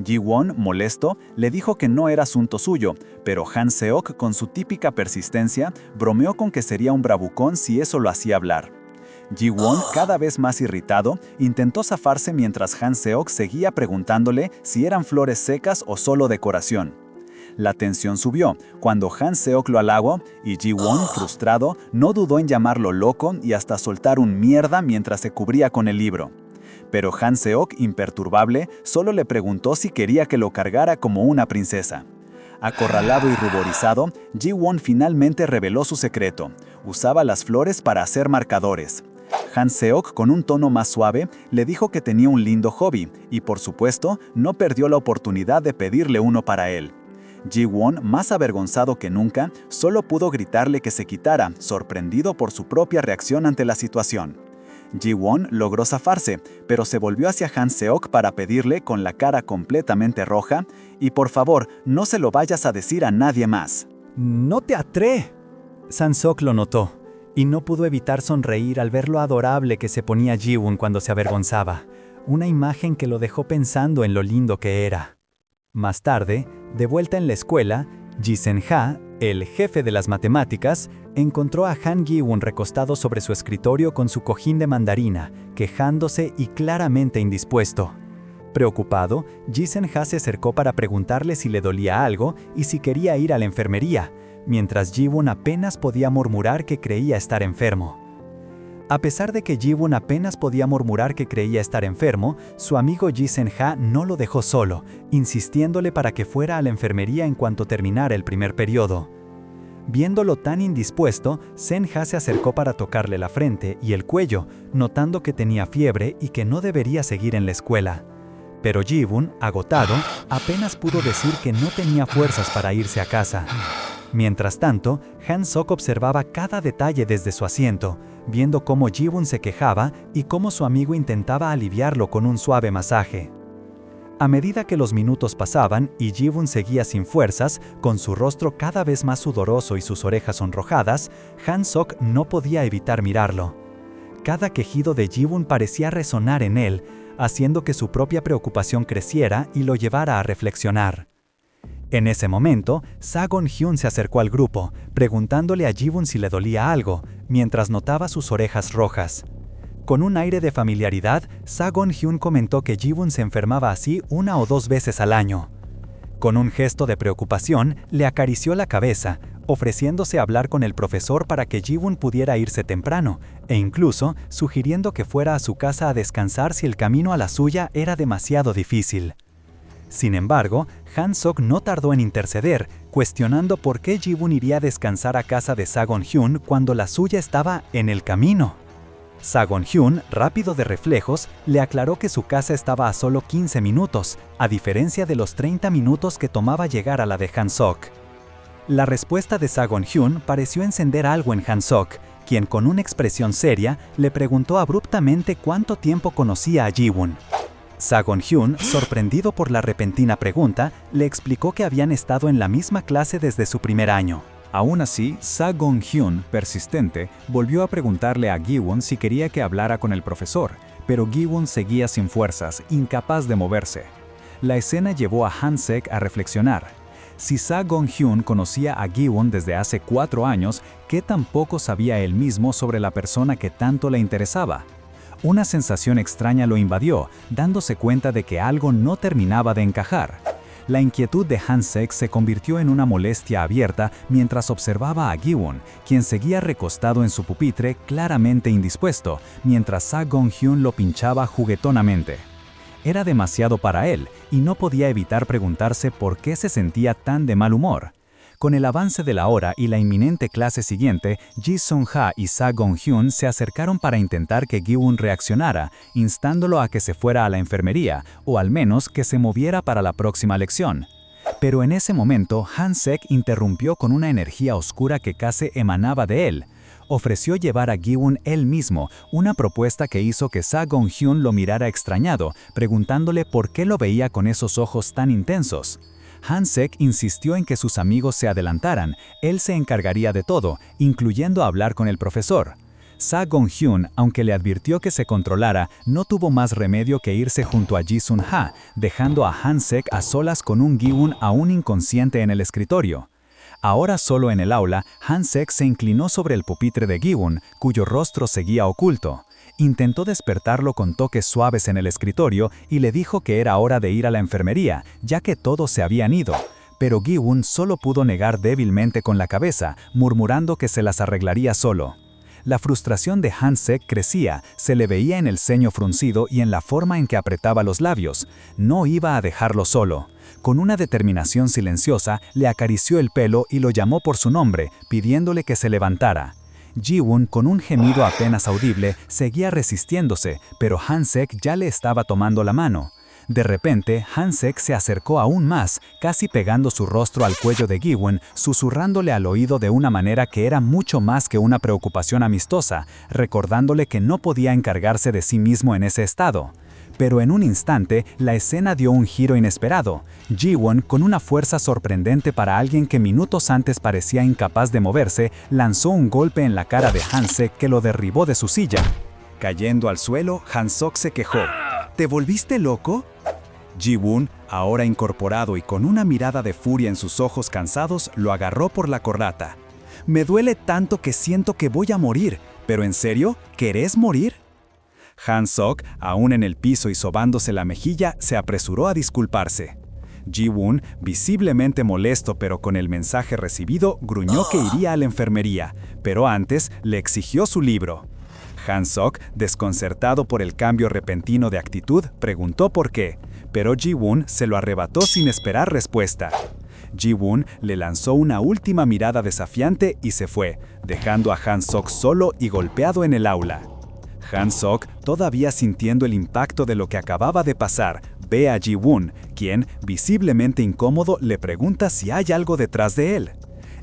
Ji-won, molesto, le dijo que no era asunto suyo, pero Han-seok, con su típica persistencia, bromeó con que sería un bravucón si eso lo hacía hablar. Ji-won, cada vez más irritado, intentó zafarse mientras Han-seok seguía preguntándole si eran flores secas o solo decoración. La tensión subió cuando Han-seok lo halagó y Ji-won, frustrado, no dudó en llamarlo loco y hasta soltar un mierda mientras se cubría con el libro. Pero Han-seok, imperturbable, solo le preguntó si quería que lo cargara como una princesa. Acorralado y ruborizado, Ji-won finalmente reveló su secreto: usaba las flores para hacer marcadores. Han-seok, con un tono más suave, le dijo que tenía un lindo hobby y, por supuesto, no perdió la oportunidad de pedirle uno para él. Ji-won, más avergonzado que nunca, solo pudo gritarle que se quitara, sorprendido por su propia reacción ante la situación. Ji-won logró zafarse, pero se volvió hacia Han-seok para pedirle, con la cara completamente roja: «Y por favor, no se lo vayas a decir a nadie más». «¡No te atreves!». Han-seok lo notó, y no pudo evitar sonreír al ver lo adorable que se ponía Ji-won cuando se avergonzaba, una imagen que lo dejó pensando en lo lindo que era. Más tarde, de vuelta en la escuela, Ji Sen-ha, el jefe de las matemáticas, encontró a Han Gi-won recostado sobre su escritorio con su cojín de mandarina, quejándose y claramente indispuesto. Preocupado, Ji Sen-ha se acercó para preguntarle si le dolía algo y si quería ir a la enfermería, mientras Ji-won apenas podía murmurar que creía estar enfermo. A pesar de que Ji-won apenas podía murmurar que creía estar enfermo, su amigo Ji Sen-ha no lo dejó solo, insistiéndole para que fuera a la enfermería en cuanto terminara el primer periodo. Viéndolo tan indispuesto, Sen-ha se acercó para tocarle la frente y el cuello, notando que tenía fiebre y que no debería seguir en la escuela. Pero Ji-won, agotado, apenas pudo decir que no tenía fuerzas para irse a casa. Mientras tanto, Han-sok observaba cada detalle desde su asiento, viendo cómo Ji-won se quejaba y cómo su amigo intentaba aliviarlo con un suave masaje. A medida que los minutos pasaban y Ji-won seguía sin fuerzas, con su rostro cada vez más sudoroso y sus orejas sonrojadas, Han-sok no podía evitar mirarlo. Cada quejido de Ji-won parecía resonar en él, haciendo que su propia preocupación creciera y lo llevara a reflexionar. En ese momento, Sa-gon-hyun se acercó al grupo, preguntándole a Ji-won si le dolía algo, mientras notaba sus orejas rojas. Con un aire de familiaridad, Sa-gon-hyun comentó que Ji-won se enfermaba así 1 o 2 veces al año. Con un gesto de preocupación, le acarició la cabeza, ofreciéndose a hablar con el profesor para que Ji-won pudiera irse temprano, e incluso sugiriendo que fuera a su casa a descansar si el camino a la suya era demasiado difícil. Sin embargo, Han-sok no tardó en interceder, cuestionando por qué Ji-won iría a descansar a casa de Sa-gon-hyun cuando la suya estaba en el camino. Sa-gon-hyun, rápido de reflejos, le aclaró que su casa estaba a solo 15 minutos, a diferencia de los 30 minutos que tomaba llegar a la de Han-sok. La respuesta de Sa-gon-hyun pareció encender algo en Han-sok, quien con una expresión seria le preguntó abruptamente cuánto tiempo conocía a Ji-won. Sa-gon-hyun, sorprendido por la repentina pregunta, le explicó que habían estado en la misma clase desde su primer año. Aún así, Sa-gon-hyun, persistente, volvió a preguntarle a Gi-won si quería que hablara con el profesor, pero Gi-won seguía sin fuerzas, incapaz de moverse. La escena llevó a Han-sek a reflexionar. Si Sa-gon-hyun conocía a Gi-won desde hace 4 años, ¿qué tan poco sabía él mismo sobre la persona que tanto le interesaba? Una sensación extraña lo invadió, dándose cuenta de que algo no terminaba de encajar. La inquietud de Han-sek se convirtió en una molestia abierta mientras observaba a Gi-won, quien seguía recostado en su pupitre claramente indispuesto, mientras Sa-gon-hyun lo pinchaba juguetonamente. Era demasiado para él, y no podía evitar preguntarse por qué se sentía tan de mal humor. Con el avance de la hora y la inminente clase siguiente, Ji Sung-ha y Sa-gon-hyun se acercaron para intentar que Gi-won reaccionara, instándolo a que se fuera a la enfermería, o al menos que se moviera para la próxima lección. Pero en ese momento, Han-sek interrumpió con una energía oscura que casi emanaba de él. Ofreció llevar a Gi-won él mismo, una propuesta que hizo que Sa-gon-hyun lo mirara extrañado, preguntándole por qué lo veía con esos ojos tan intensos. Han-sek insistió en que sus amigos se adelantaran, él se encargaría de todo, incluyendo hablar con el profesor. Sa-gon-hyun, aunque le advirtió que se controlara, no tuvo más remedio que irse junto a Ji Sun-ha, dejando a Han-sek a solas con un Gi-won aún inconsciente en el escritorio. Ahora solo en el aula, Han-sek se inclinó sobre el pupitre de Gi-won, cuyo rostro seguía oculto. Intentó despertarlo con toques suaves en el escritorio y le dijo que era hora de ir a la enfermería, ya que todos se habían ido. Pero Gi-won solo pudo negar débilmente con la cabeza, murmurando que se las arreglaría solo. La frustración de Han-sek crecía, se le veía en el ceño fruncido y en la forma en que apretaba los labios. No iba a dejarlo solo. Con una determinación silenciosa, le acarició el pelo y lo llamó por su nombre, pidiéndole que se levantara. Ji-won, con un gemido apenas audible, seguía resistiéndose, pero Han-sek ya le estaba tomando la mano. De repente, Han-sek se acercó aún más, casi pegando su rostro al cuello de Gi-won, susurrándole al oído de una manera que era mucho más que una preocupación amistosa, recordándole que no podía encargarse de sí mismo en ese estado. Pero en un instante, la escena dio un giro inesperado. Ji-won, con una fuerza sorprendente para alguien que minutos antes parecía incapaz de moverse, lanzó un golpe en la cara de Han-sek que lo derribó de su silla. Cayendo al suelo, Han-sok se quejó. ¿Te volviste loco? Ji-won, ahora incorporado y con una mirada de furia en sus ojos cansados, lo agarró por la corbata. Me duele tanto que siento que voy a morir. ¿Pero en serio? ¿Querés morir? Han-sok, aún en el piso y sobándose la mejilla, se apresuró a disculparse. Ji-won, visiblemente molesto pero con el mensaje recibido, gruñó que iría a la enfermería, pero antes le exigió su libro. Han-sok, desconcertado por el cambio repentino de actitud, preguntó por qué, pero Ji-woon se lo arrebató sin esperar respuesta. Ji-woon le lanzó una última mirada desafiante y se fue, dejando a Han-sok solo y golpeado en el aula. Han-sok, todavía sintiendo el impacto de lo que acababa de pasar, ve a Ji-woon, quien, visiblemente incómodo, le pregunta si hay algo detrás de él.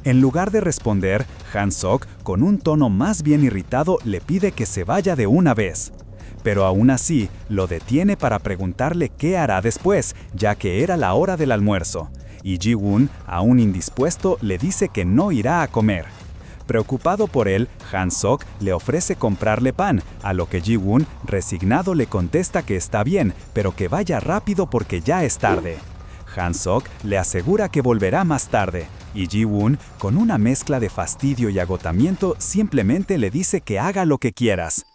En lugar de responder, Han-sok, con un tono más bien irritado, le pide que se vaya de una vez. Pero aún así, lo detiene para preguntarle qué hará después, ya que era la hora del almuerzo. Y Ji-woon, aún indispuesto, le dice que no irá a comer. Preocupado por él, Han-sok le ofrece comprarle pan, a lo que Ji-woon, resignado, le contesta que está bien, pero que vaya rápido porque ya es tarde. Han-sok le asegura que volverá más tarde, y Ji-woon, con una mezcla de fastidio y agotamiento, simplemente le dice que haga lo que quieras.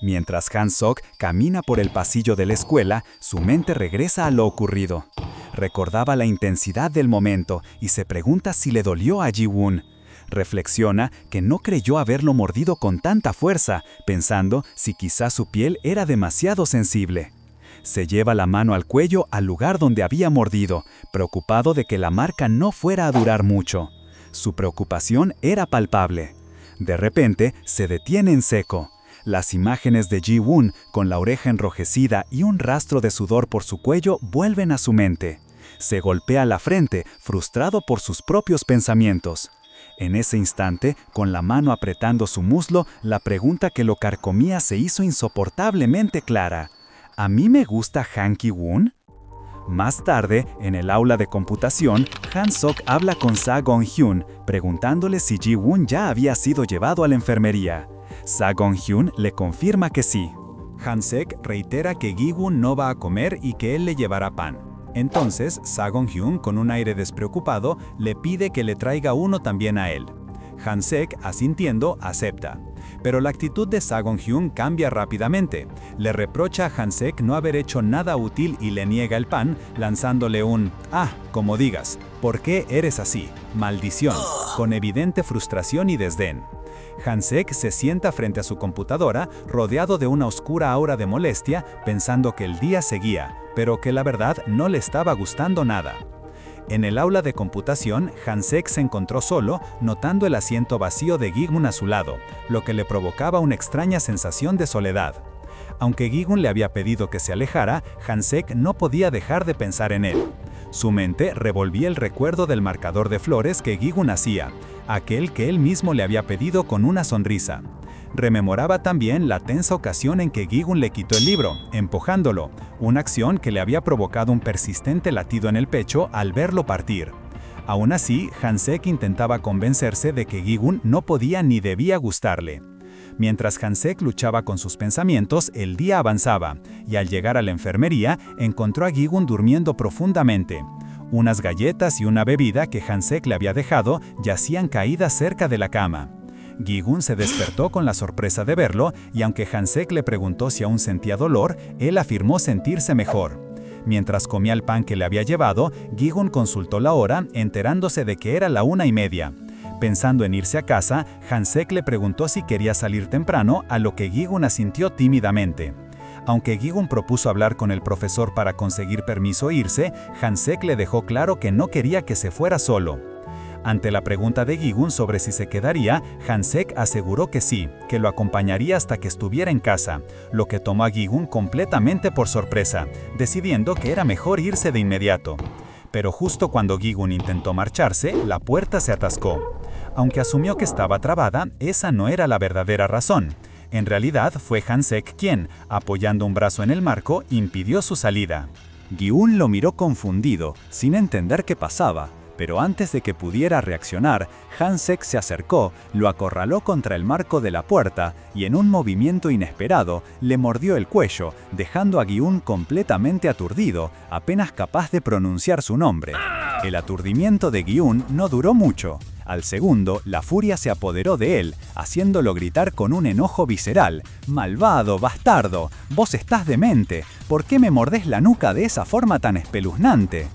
Mientras Han-sok camina por el pasillo de la escuela, su mente regresa a lo ocurrido. Recordaba la intensidad del momento y se pregunta si le dolió a Ji-woon. Reflexiona que no creyó haberlo mordido con tanta fuerza, pensando si quizás su piel era demasiado sensible. Se lleva la mano al cuello al lugar donde había mordido, preocupado de que la marca no fuera a durar mucho. Su preocupación era palpable. De repente, se detiene en seco. Las imágenes de Ji-woon, con la oreja enrojecida y un rastro de sudor por su cuello, vuelven a su mente. Se golpea la frente, frustrado por sus propios pensamientos. En ese instante, con la mano apretando su muslo, la pregunta que lo carcomía se hizo insoportablemente clara. ¿A mí me gusta Han Ki-woon? Más tarde, en el aula de computación, Han-sok habla con Sa Gong-hyun, preguntándole si Ji-woon ya había sido llevado a la enfermería. Sa Gong-hyun le confirma que sí. Han-sek reitera que Gi-woon no va a comer y que él le llevará pan. Entonces, Sa Gong-hyun, con un aire despreocupado, le pide que le traiga uno también a él. Han-sek, asintiendo, acepta. Pero la actitud de Sa Gong-hyun cambia rápidamente. Le reprocha a Han-sek no haber hecho nada útil y le niega el pan, lanzándole un como digas, ¿por qué eres así? Maldición, con evidente frustración y desdén. Han-sek se sienta frente a su computadora, rodeado de una oscura aura de molestia, pensando que el día seguía, pero que la verdad no le estaba gustando nada. En el aula de computación, Han-sek se encontró solo, notando el asiento vacío de Gi-woon a su lado, lo que le provocaba una extraña sensación de soledad. Aunque Gi-woon le había pedido que se alejara, Han-sek no podía dejar de pensar en él. Su mente revolvía el recuerdo del marcador de flores que Gi-woon hacía, aquel que él mismo le había pedido con una sonrisa. Rememoraba también la tensa ocasión en que Gi-woon le quitó el libro, empujándolo, una acción que le había provocado un persistente latido en el pecho al verlo partir. Aún así, Han-sek intentaba convencerse de que Gi-woon no podía ni debía gustarle. Mientras Han-sek luchaba con sus pensamientos, el día avanzaba, y al llegar a la enfermería, encontró a Gi-woon durmiendo profundamente. Unas galletas y una bebida que Han-sek le había dejado yacían caídas cerca de la cama. Gi-woon se despertó con la sorpresa de verlo, y aunque Han-sek le preguntó si aún sentía dolor, él afirmó sentirse mejor. Mientras comía el pan que le había llevado, Gi-woon consultó la hora, enterándose de que era la 1:30. Pensando en irse a casa, Han-sek le preguntó si quería salir temprano, a lo que Gi-woon asintió tímidamente. Aunque Gi-woon propuso hablar con el profesor para conseguir permiso e irse, Han-sek le dejó claro que no quería que se fuera solo. Ante la pregunta de Gi-woon sobre si se quedaría, Han-sek aseguró que sí, que lo acompañaría hasta que estuviera en casa, lo que tomó a Gi-woon completamente por sorpresa, decidiendo que era mejor irse de inmediato. Pero justo cuando Gi-woon intentó marcharse, la puerta se atascó. Aunque asumió que estaba trabada, esa no era la verdadera razón. En realidad fue Han-sek quien, apoyando un brazo en el marco, impidió su salida. Gi-woon lo miró confundido, sin entender qué pasaba. Pero antes de que pudiera reaccionar, Han-sek se acercó, lo acorraló contra el marco de la puerta y en un movimiento inesperado le mordió el cuello, dejando a Gi-woon completamente aturdido, apenas capaz de pronunciar su nombre. El aturdimiento de Gi-woon no duró mucho. Al segundo, la furia se apoderó de él, haciéndolo gritar con un enojo visceral: «¡Malvado, bastardo! ¡Vos estás demente! ¿Por qué me mordés la nuca de esa forma tan espeluznante?».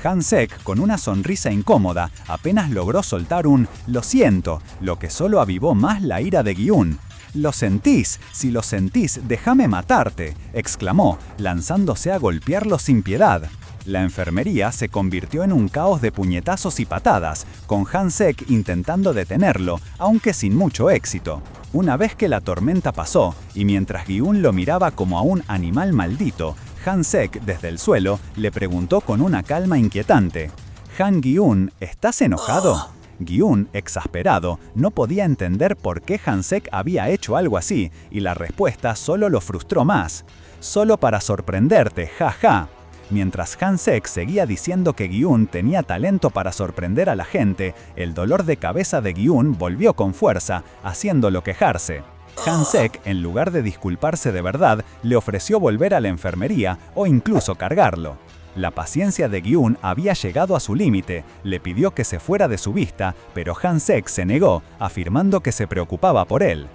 Han-sek, con una sonrisa incómoda, apenas logró soltar un «lo siento», lo que solo avivó más la ira de Gi-woon. «Lo sentís, si lo sentís, déjame matarte», exclamó, lanzándose a golpearlo sin piedad. La enfermería se convirtió en un caos de puñetazos y patadas, con Han-sek intentando detenerlo, aunque sin mucho éxito. Una vez que la tormenta pasó, y mientras Gi-un lo miraba como a un animal maldito, Han-sek, desde el suelo, le preguntó con una calma inquietante: «Han Gi-un, ¿estás enojado?». Gi-un, exasperado, no podía entender por qué Han-sek había hecho algo así, y la respuesta solo lo frustró más. «Solo para sorprenderte, jaja». Mientras Han-sek seguía diciendo que Gi-un tenía talento para sorprender a la gente, el dolor de cabeza de Gi-un volvió con fuerza, haciéndolo quejarse. Han-sek, en lugar de disculparse de verdad, le ofreció volver a la enfermería o incluso cargarlo. La paciencia de Gi-un había llegado a su límite, le pidió que se fuera de su vista, pero Han-sek se negó, afirmando que se preocupaba por él.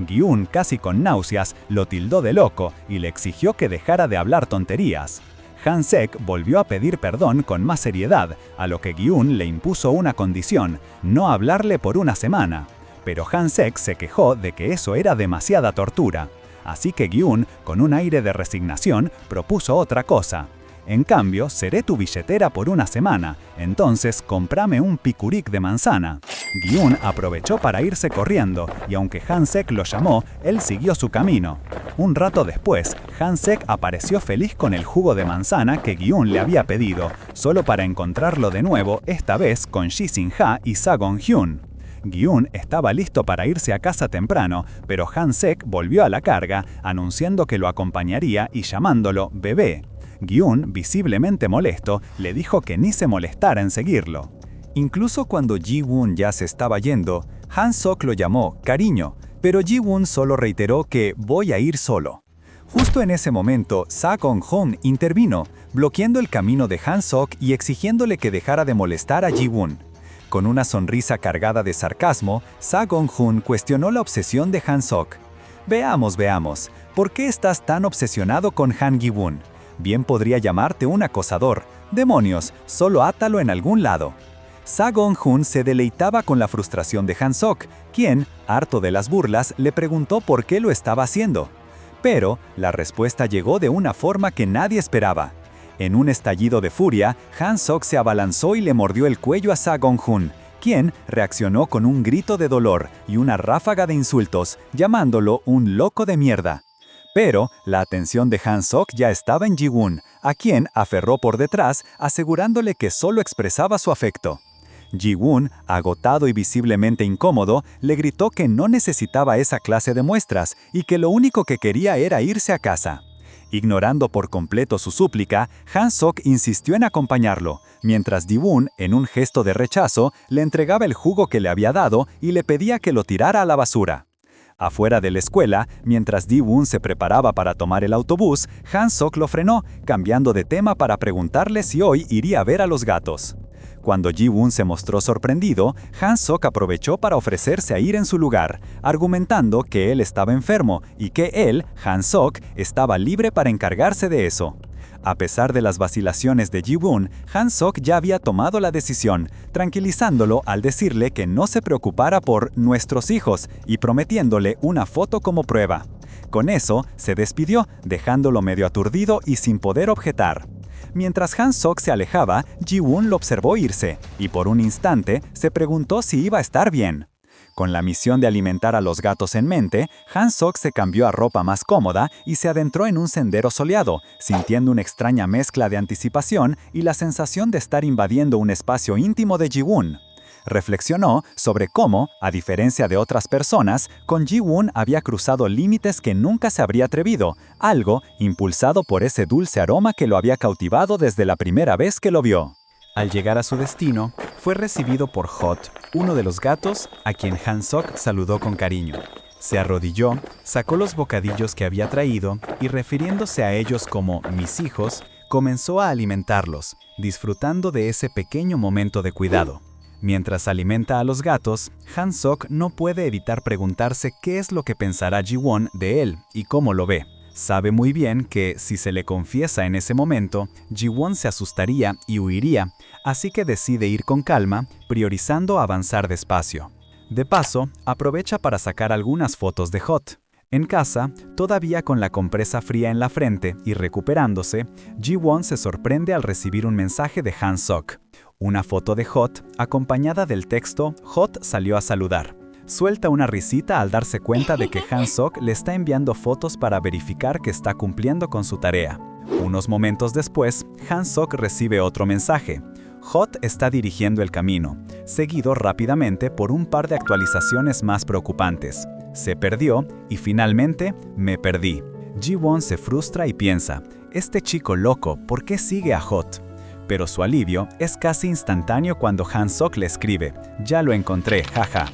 Gi-un, casi con náuseas, lo tildó de loco y le exigió que dejara de hablar tonterías. Han-sek volvió a pedir perdón con más seriedad, a lo que Gi-un le impuso una condición: no hablarle por una semana. Pero Han-sek se quejó de que eso era demasiada tortura. Así que Gi-un, con un aire de resignación, propuso otra cosa. «En cambio, seré tu billetera por una semana, entonces cómprame un picurik de manzana». Gi-un aprovechó para irse corriendo, y aunque Han-sek lo llamó, él siguió su camino. Un rato después, Han-sek apareció feliz con el jugo de manzana que Gi-un le había pedido, solo para encontrarlo de nuevo, esta vez con Ji Sin-ha y Sa-gon-hyun. Gi-un estaba listo para irse a casa temprano, pero Han-sek volvió a la carga, anunciando que lo acompañaría y llamándolo bebé. Gi-un, visiblemente molesto, le dijo que ni se molestara en seguirlo. Incluso cuando Ji-won ya se estaba yendo, Han-sok lo llamó cariño, pero Ji-won solo reiteró que voy a ir solo. Justo en ese momento, Sa-gon-hyun intervino, bloqueando el camino de Han-sok y exigiéndole que dejara de molestar a Ji-won. Con una sonrisa cargada de sarcasmo, Sa-gon-hyun cuestionó la obsesión de Han-sok. Veamos, ¿por qué estás tan obsesionado con Han Gi-won? Bien podría llamarte un acosador. Demonios, solo átalo en algún lado. Sa-gon-hyun se deleitaba con la frustración de Han-sok, quien, harto de las burlas, le preguntó por qué lo estaba haciendo. Pero la respuesta llegó de una forma que nadie esperaba. En un estallido de furia, Han-sok se abalanzó y le mordió el cuello a Sa-gon-hyun, quien reaccionó con un grito de dolor y una ráfaga de insultos, llamándolo un loco de mierda. Pero la atención de Han-sok ya estaba en Ji-won, a quien aferró por detrás, asegurándole que solo expresaba su afecto. Ji-won, agotado y visiblemente incómodo, le gritó que no necesitaba esa clase de muestras y que lo único que quería era irse a casa. Ignorando por completo su súplica, Han-sok insistió en acompañarlo, mientras Ji-won, en un gesto de rechazo, le entregaba el jugo que le había dado y le pedía que lo tirara a la basura. Afuera de la escuela, mientras Ji-won se preparaba para tomar el autobús, Han-sok lo frenó, cambiando de tema para preguntarle si hoy iría a ver a los gatos. Cuando Ji-won se mostró sorprendido, Han-sok aprovechó para ofrecerse a ir en su lugar, argumentando que él estaba enfermo y que él, Han-sok, estaba libre para encargarse de eso. A pesar de las vacilaciones de Ji-won, Han-sok ya había tomado la decisión, tranquilizándolo al decirle que no se preocupara por nuestros hijos y prometiéndole una foto como prueba. Con eso, se despidió, dejándolo medio aturdido y sin poder objetar. Mientras Han-sok se alejaba, Ji-won lo observó irse, y por un instante se preguntó si iba a estar bien. Con la misión de alimentar a los gatos en mente, Han-sok se cambió a ropa más cómoda y se adentró en un sendero soleado, sintiendo una extraña mezcla de anticipación y la sensación de estar invadiendo un espacio íntimo de Ji-won. Reflexionó sobre cómo, a diferencia de otras personas, con Ji-won había cruzado límites que nunca se habría atrevido, algo impulsado por ese dulce aroma que lo había cautivado desde la primera vez que lo vio. Al llegar a su destino, fue recibido por Hot, uno de los gatos, a quien Han-sok saludó con cariño. Se arrodilló, sacó los bocadillos que había traído y, refiriéndose a ellos como mis hijos, comenzó a alimentarlos, disfrutando de ese pequeño momento de cuidado. Mientras alimenta a los gatos, Han-sok no puede evitar preguntarse qué es lo que pensará Ji-won de él y cómo lo ve. Sabe muy bien que, si se le confiesa en ese momento, Ji-won se asustaría y huiría, así que decide ir con calma, priorizando avanzar despacio. De paso, aprovecha para sacar algunas fotos de Hot. En casa, todavía con la compresa fría en la frente y recuperándose, Ji-won se sorprende al recibir un mensaje de Han-sok. Una foto de Hot, acompañada del texto "Hot salió a saludar". Suelta una risita al darse cuenta de que Han-sok le está enviando fotos para verificar que está cumpliendo con su tarea. Unos momentos después, Han-sok recibe otro mensaje. Hot está dirigiendo el camino, seguido rápidamente por un par de actualizaciones más preocupantes. Se perdió y finalmente me perdí. Ji-won se frustra y piensa, este chico loco, ¿por qué sigue a Hot? Pero su alivio es casi instantáneo cuando Han-sok le escribe, ya lo encontré, jaja.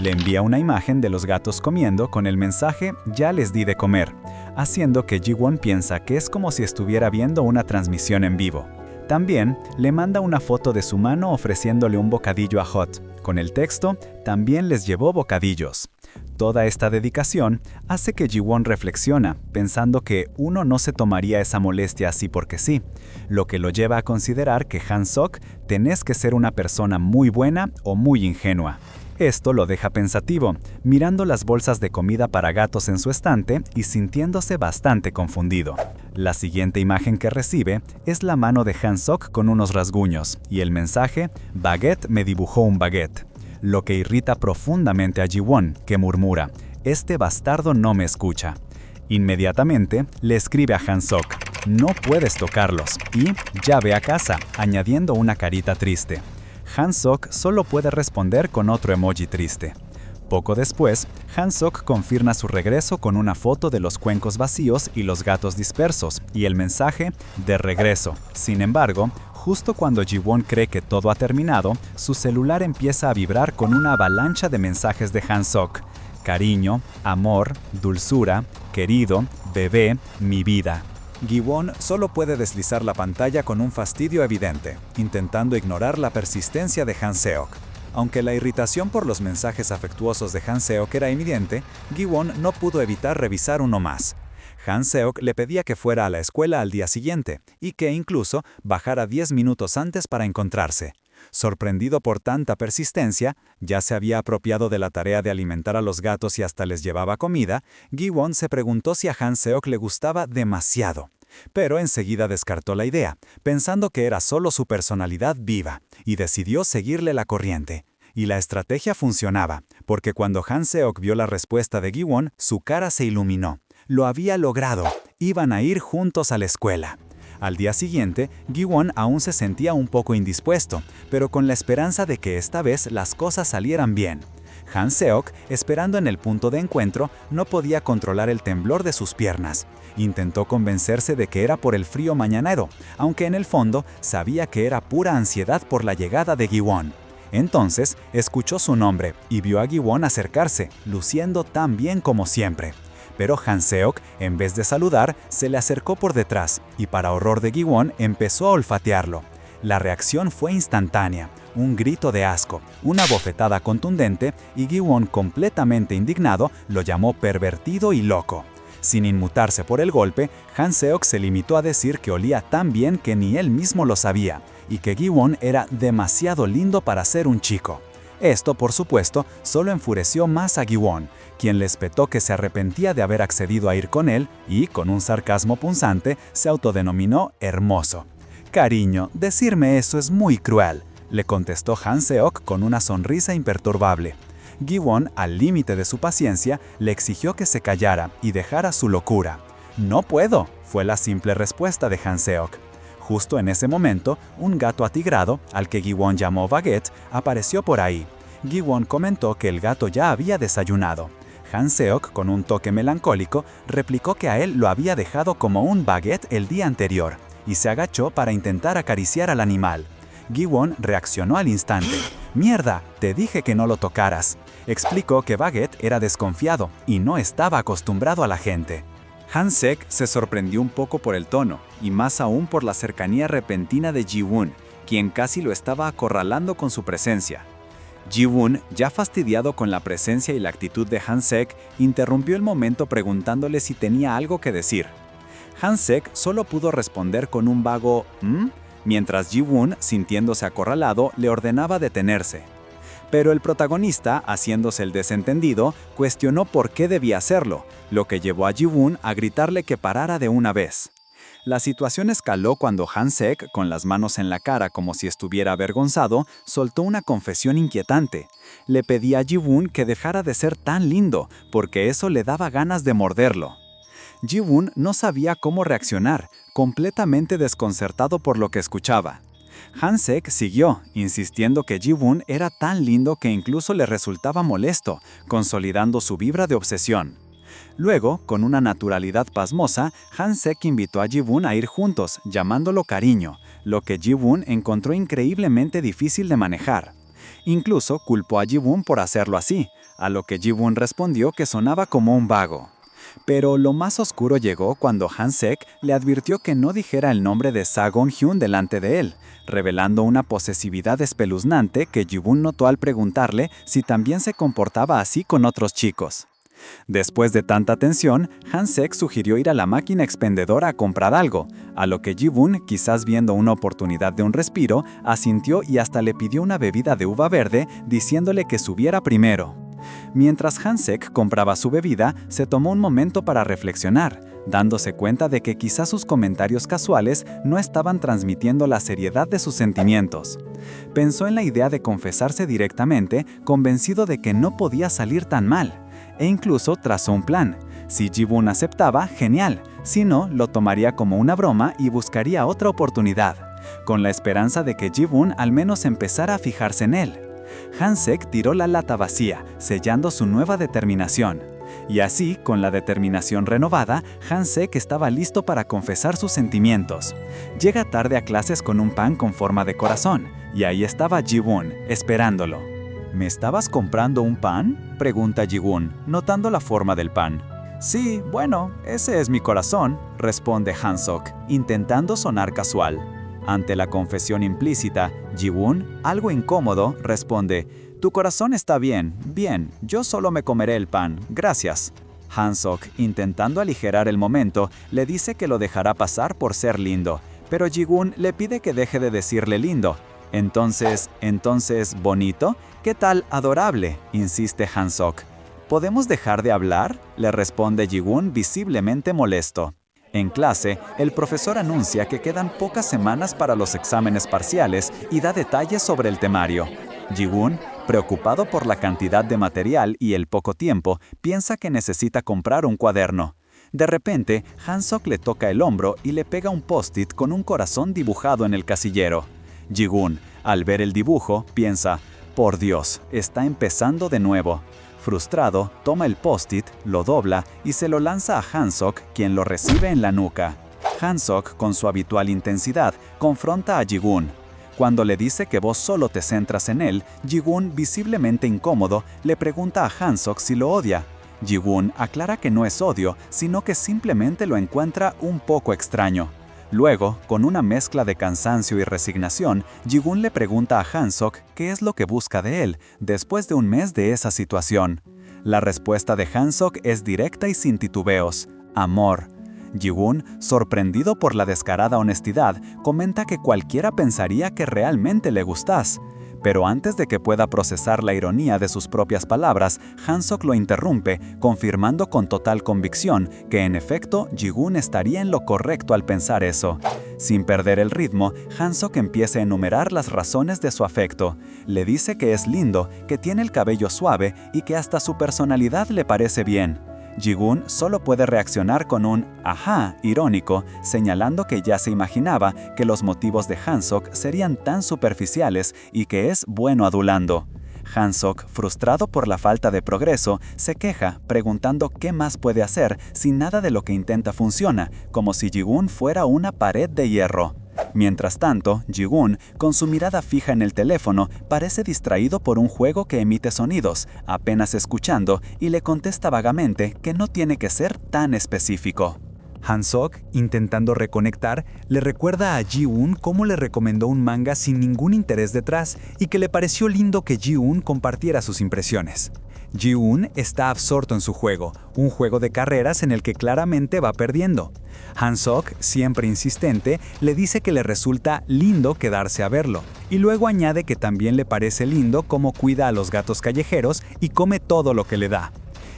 Le envía una imagen de los gatos comiendo con el mensaje, ya les di de comer, haciendo que Ji-won piensa que es como si estuviera viendo una transmisión en vivo. También le manda una foto de su mano ofreciéndole un bocadillo a Hot. Con el texto, también les llevó bocadillos. Toda esta dedicación hace que Ji-won reflexiona, pensando que uno no se tomaría esa molestia así porque sí, lo que lo lleva a considerar que Han-sok tenés que ser una persona muy buena o muy ingenua. Esto lo deja pensativo, mirando las bolsas de comida para gatos en su estante y sintiéndose bastante confundido. La siguiente imagen que recibe es la mano de Han-sok con unos rasguños y el mensaje, Baguette me dibujó un baguette, lo que irrita profundamente a Ji-won, que murmura, este bastardo no me escucha. Inmediatamente le escribe a Han-sok, no puedes tocarlos, y ya ve a casa, añadiendo una carita triste. Han-sok solo puede responder con otro emoji triste. Poco después, Han-sok confirma su regreso con una foto de los cuencos vacíos y los gatos dispersos, y el mensaje, de regreso. Sin embargo, justo cuando Ji-won cree que todo ha terminado, su celular empieza a vibrar con una avalancha de mensajes de Han-sok. Cariño, amor, dulzura, querido, bebé, mi vida. Ji-won solo puede deslizar la pantalla con un fastidio evidente, intentando ignorar la persistencia de Han-seok. Aunque la irritación por los mensajes afectuosos de Han-seok era evidente, Ji-won no pudo evitar revisar uno más. Han-seok le pedía que fuera a la escuela al día siguiente, y que incluso bajara 10 minutos antes para encontrarse. Sorprendido por tanta persistencia, ya se había apropiado de la tarea de alimentar a los gatos y hasta les llevaba comida, Ji-won se preguntó si a Han-seok le gustaba demasiado. Pero enseguida descartó la idea, pensando que era solo su personalidad viva, y decidió seguirle la corriente. Y la estrategia funcionaba, porque cuando Han-seok vio la respuesta de Ji-won, su cara se iluminó. Lo había logrado. Iban a ir juntos a la escuela. Al día siguiente, Ji-won aún se sentía un poco indispuesto, pero con la esperanza de que esta vez las cosas salieran bien. Han-seok, esperando en el punto de encuentro, no podía controlar el temblor de sus piernas. Intentó convencerse de que era por el frío mañanero, aunque en el fondo sabía que era pura ansiedad por la llegada de Ji-won. Entonces, escuchó su nombre y vio a Ji-won acercarse, luciendo tan bien como siempre. Pero Han-seok, en vez de saludar, se le acercó por detrás y para horror de Ji-won empezó a olfatearlo. La reacción fue instantánea, un grito de asco, una bofetada contundente y Ji-won, completamente indignado, lo llamó pervertido y loco. Sin inmutarse por el golpe, Han-seok se limitó a decir que olía tan bien que ni él mismo lo sabía y que Ji-won era demasiado lindo para ser un chico. Esto, por supuesto, solo enfureció más a Ji-won, quien le espetó que se arrepentía de haber accedido a ir con él y, con un sarcasmo punzante, se autodenominó hermoso. «Cariño, decirme eso es muy cruel», le contestó Han-seok con una sonrisa imperturbable. Ji-won, al límite de su paciencia, le exigió que se callara y dejara su locura. «No puedo», fue la simple respuesta de Han-seok. Justo en ese momento, un gato atigrado, al que Ji-won llamó Baguette, apareció por ahí. Ji-won comentó que el gato ya había desayunado. Han-seok, con un toque melancólico, replicó que a él lo había dejado como un baguette el día anterior, y se agachó para intentar acariciar al animal. Ji-won reaccionó al instante. «¡Mierda! Te dije que no lo tocaras». Explicó que Baguette era desconfiado y no estaba acostumbrado a la gente. Han-seok se sorprendió un poco por el tono, y más aún por la cercanía repentina de Ji-won, quien casi lo estaba acorralando con su presencia. Ji-won, ya fastidiado con la presencia y la actitud de Han-seok, interrumpió el momento preguntándole si tenía algo que decir. Han-seok solo pudo responder con un vago «¿Mm?», mientras Ji-won, sintiéndose acorralado, le ordenaba detenerse. Pero el protagonista, haciéndose el desentendido, cuestionó por qué debía hacerlo, lo que llevó a Ji-woon a gritarle que parara de una vez. La situación escaló cuando Han-sek, con las manos en la cara como si estuviera avergonzado, soltó una confesión inquietante. Le pedía a Ji-woon que dejara de ser tan lindo, porque eso le daba ganas de morderlo. Ji-woon no sabía cómo reaccionar, completamente desconcertado por lo que escuchaba. Han-sek siguió, insistiendo que Ji-woon era tan lindo que incluso le resultaba molesto, consolidando su vibra de obsesión. Luego, con una naturalidad pasmosa, Han-sek invitó a Ji-woon a ir juntos, llamándolo cariño, lo que Ji-woon encontró increíblemente difícil de manejar. Incluso culpó a Ji-woon por hacerlo así, a lo que Ji-woon respondió que sonaba como un vago. Pero lo más oscuro llegó cuando Han-sek le advirtió que no dijera el nombre de Sa-gon-hyun delante de él, revelando una posesividad espeluznante que Ji-woon notó al preguntarle si también se comportaba así con otros chicos. Después de tanta tensión, Han-sek sugirió ir a la máquina expendedora a comprar algo, a lo que Ji-woon, quizás viendo una oportunidad de un respiro, asintió y hasta le pidió una bebida de uva verde, diciéndole que subiera primero. Mientras Han-sek compraba su bebida, se tomó un momento para reflexionar, dándose cuenta de que quizás sus comentarios casuales no estaban transmitiendo la seriedad de sus sentimientos. Pensó en la idea de confesarse directamente, convencido de que no podía salir tan mal. E incluso trazó un plan. Si Ji-woon aceptaba, genial. Si no, lo tomaría como una broma y buscaría otra oportunidad, con la esperanza de que Ji-woon al menos empezara a fijarse en él. Han-sek tiró la lata vacía, sellando su nueva determinación. Y así, con la determinación renovada, Han-sek estaba listo para confesar sus sentimientos. Llega tarde a clases con un pan con forma de corazón, y ahí estaba Ji-woon, esperándolo. ¿Me estabas comprando un pan?, pregunta Ji-woon, notando la forma del pan. Sí, bueno, ese es mi corazón, responde Han-sok, intentando sonar casual. Ante la confesión implícita, Ji-woon, algo incómodo, responde: «Tu corazón está bien, yo solo me comeré el pan, gracias». Han-sok, intentando aligerar el momento, le dice que lo dejará pasar por ser lindo, pero Ji-woon le pide que deje de decirle lindo. Entonces, ¿bonito? ¿Qué tal adorable?, insiste Han-sok. ¿Podemos dejar de hablar?, le responde Ji-woon visiblemente molesto. En clase, el profesor anuncia que quedan pocas semanas para los exámenes parciales y da detalles sobre el temario. Ji-woon, preocupado por la cantidad de material y el poco tiempo, piensa que necesita comprar un cuaderno. De repente, Han-sok le toca el hombro y le pega un post-it con un corazón dibujado en el casillero. Ji-woon, al ver el dibujo, piensa: «Por Dios, está empezando de nuevo». Frustrado, toma el post-it, lo dobla y se lo lanza a Han-sok, quien lo recibe en la nuca. Han-sok, con su habitual intensidad, confronta a Ji-woon. Cuando le dice que vos solo te centras en él, Ji-woon, visiblemente incómodo, le pregunta a Han-sok si lo odia. Ji-woon aclara que no es odio, sino que simplemente lo encuentra un poco extraño. Luego, con una mezcla de cansancio y resignación, Ji-woon le pregunta a Han-sok qué es lo que busca de él después de un mes de esa situación. La respuesta de Han-sok es directa y sin titubeos: amor. Ji-woon, sorprendido por la descarada honestidad, comenta que cualquiera pensaría que realmente le gustas. Pero antes de que pueda procesar la ironía de sus propias palabras, Han-sok lo interrumpe, confirmando con total convicción que en efecto Ji-woon estaría en lo correcto al pensar eso. Sin perder el ritmo, Han-sok empieza a enumerar las razones de su afecto. Le dice que es lindo, que tiene el cabello suave y que hasta su personalidad le parece bien. Ji-woon solo puede reaccionar con un «ajá» irónico, señalando que ya se imaginaba que los motivos de Han-sok serían tan superficiales y que es bueno adulando. Han-sok, frustrado por la falta de progreso, se queja, preguntando qué más puede hacer si nada de lo que intenta funciona, como si Ji-woon fuera una pared de hierro. Mientras tanto, Ji-woon, con su mirada fija en el teléfono, parece distraído por un juego que emite sonidos, apenas escuchando, y le contesta vagamente que no tiene que ser tan específico. Han-sok, intentando reconectar, le recuerda a Ji-woon cómo le recomendó un manga sin ningún interés detrás y que le pareció lindo que Ji-woon compartiera sus impresiones. Ji-un está absorto en su juego, un juego de carreras en el que claramente va perdiendo. Han-sok, siempre insistente, le dice que le resulta lindo quedarse a verlo, y luego añade que también le parece lindo cómo cuida a los gatos callejeros y come todo lo que le da.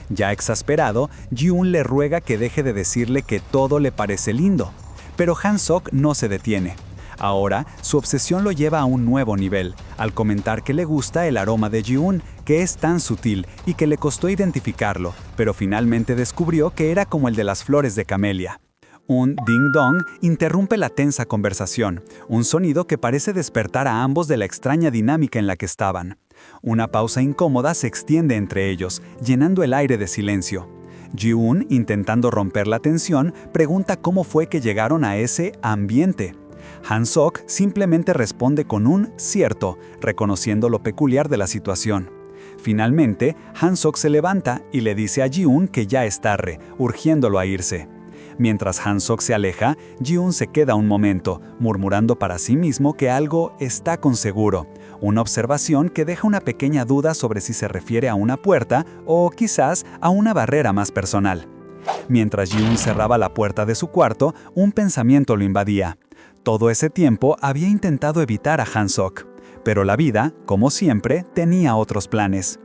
Ya exasperado, Ji-un le ruega que deje de decirle que todo le parece lindo, pero Han-sok no se detiene. Ahora, su obsesión lo lleva a un nuevo nivel, al comentar que le gusta el aroma de Ji-un, que es tan sutil y que le costó identificarlo, pero finalmente descubrió que era como el de las flores de camelia. Un ding-dong interrumpe la tensa conversación, un sonido que parece despertar a ambos de la extraña dinámica en la que estaban. Una pausa incómoda se extiende entre ellos, llenando el aire de silencio. Ji-un, intentando romper la tensión, pregunta cómo fue que llegaron a ese ambiente. Han-sok simplemente responde con un cierto, reconociendo lo peculiar de la situación. Finalmente, Han-sok se levanta y le dice a Ji-un que ya es tarde, urgiéndolo a irse. Mientras Han-sok se aleja, Ji-un se queda un momento, murmurando para sí mismo que algo está con seguro, una observación que deja una pequeña duda sobre si se refiere a una puerta o quizás a una barrera más personal. Mientras Ji-un cerraba la puerta de su cuarto, un pensamiento lo invadía. Todo ese tiempo había intentado evitar a Han-sok, pero la vida, como siempre, tenía otros planes.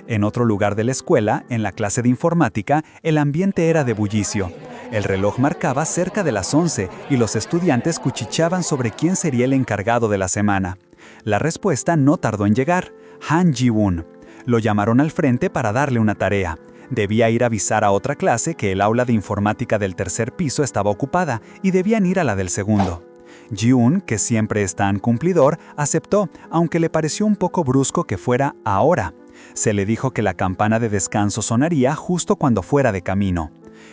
En otro lugar de la escuela, en la clase de informática, el ambiente era de bullicio. El reloj marcaba cerca de las 11 y los estudiantes cuchicheaban sobre quién sería el encargado de la semana. La respuesta no tardó en llegar: Han Ji-won. Lo llamaron al frente para darle una tarea. Debía ir a avisar a otra clase que el aula de informática del tercer piso estaba ocupada y debían ir a la del segundo. Ji-un, que siempre es tan cumplidor, aceptó, aunque le pareció un poco brusco que fuera ahora. Se le dijo que la campana de descanso sonaría justo cuando fuera de camino.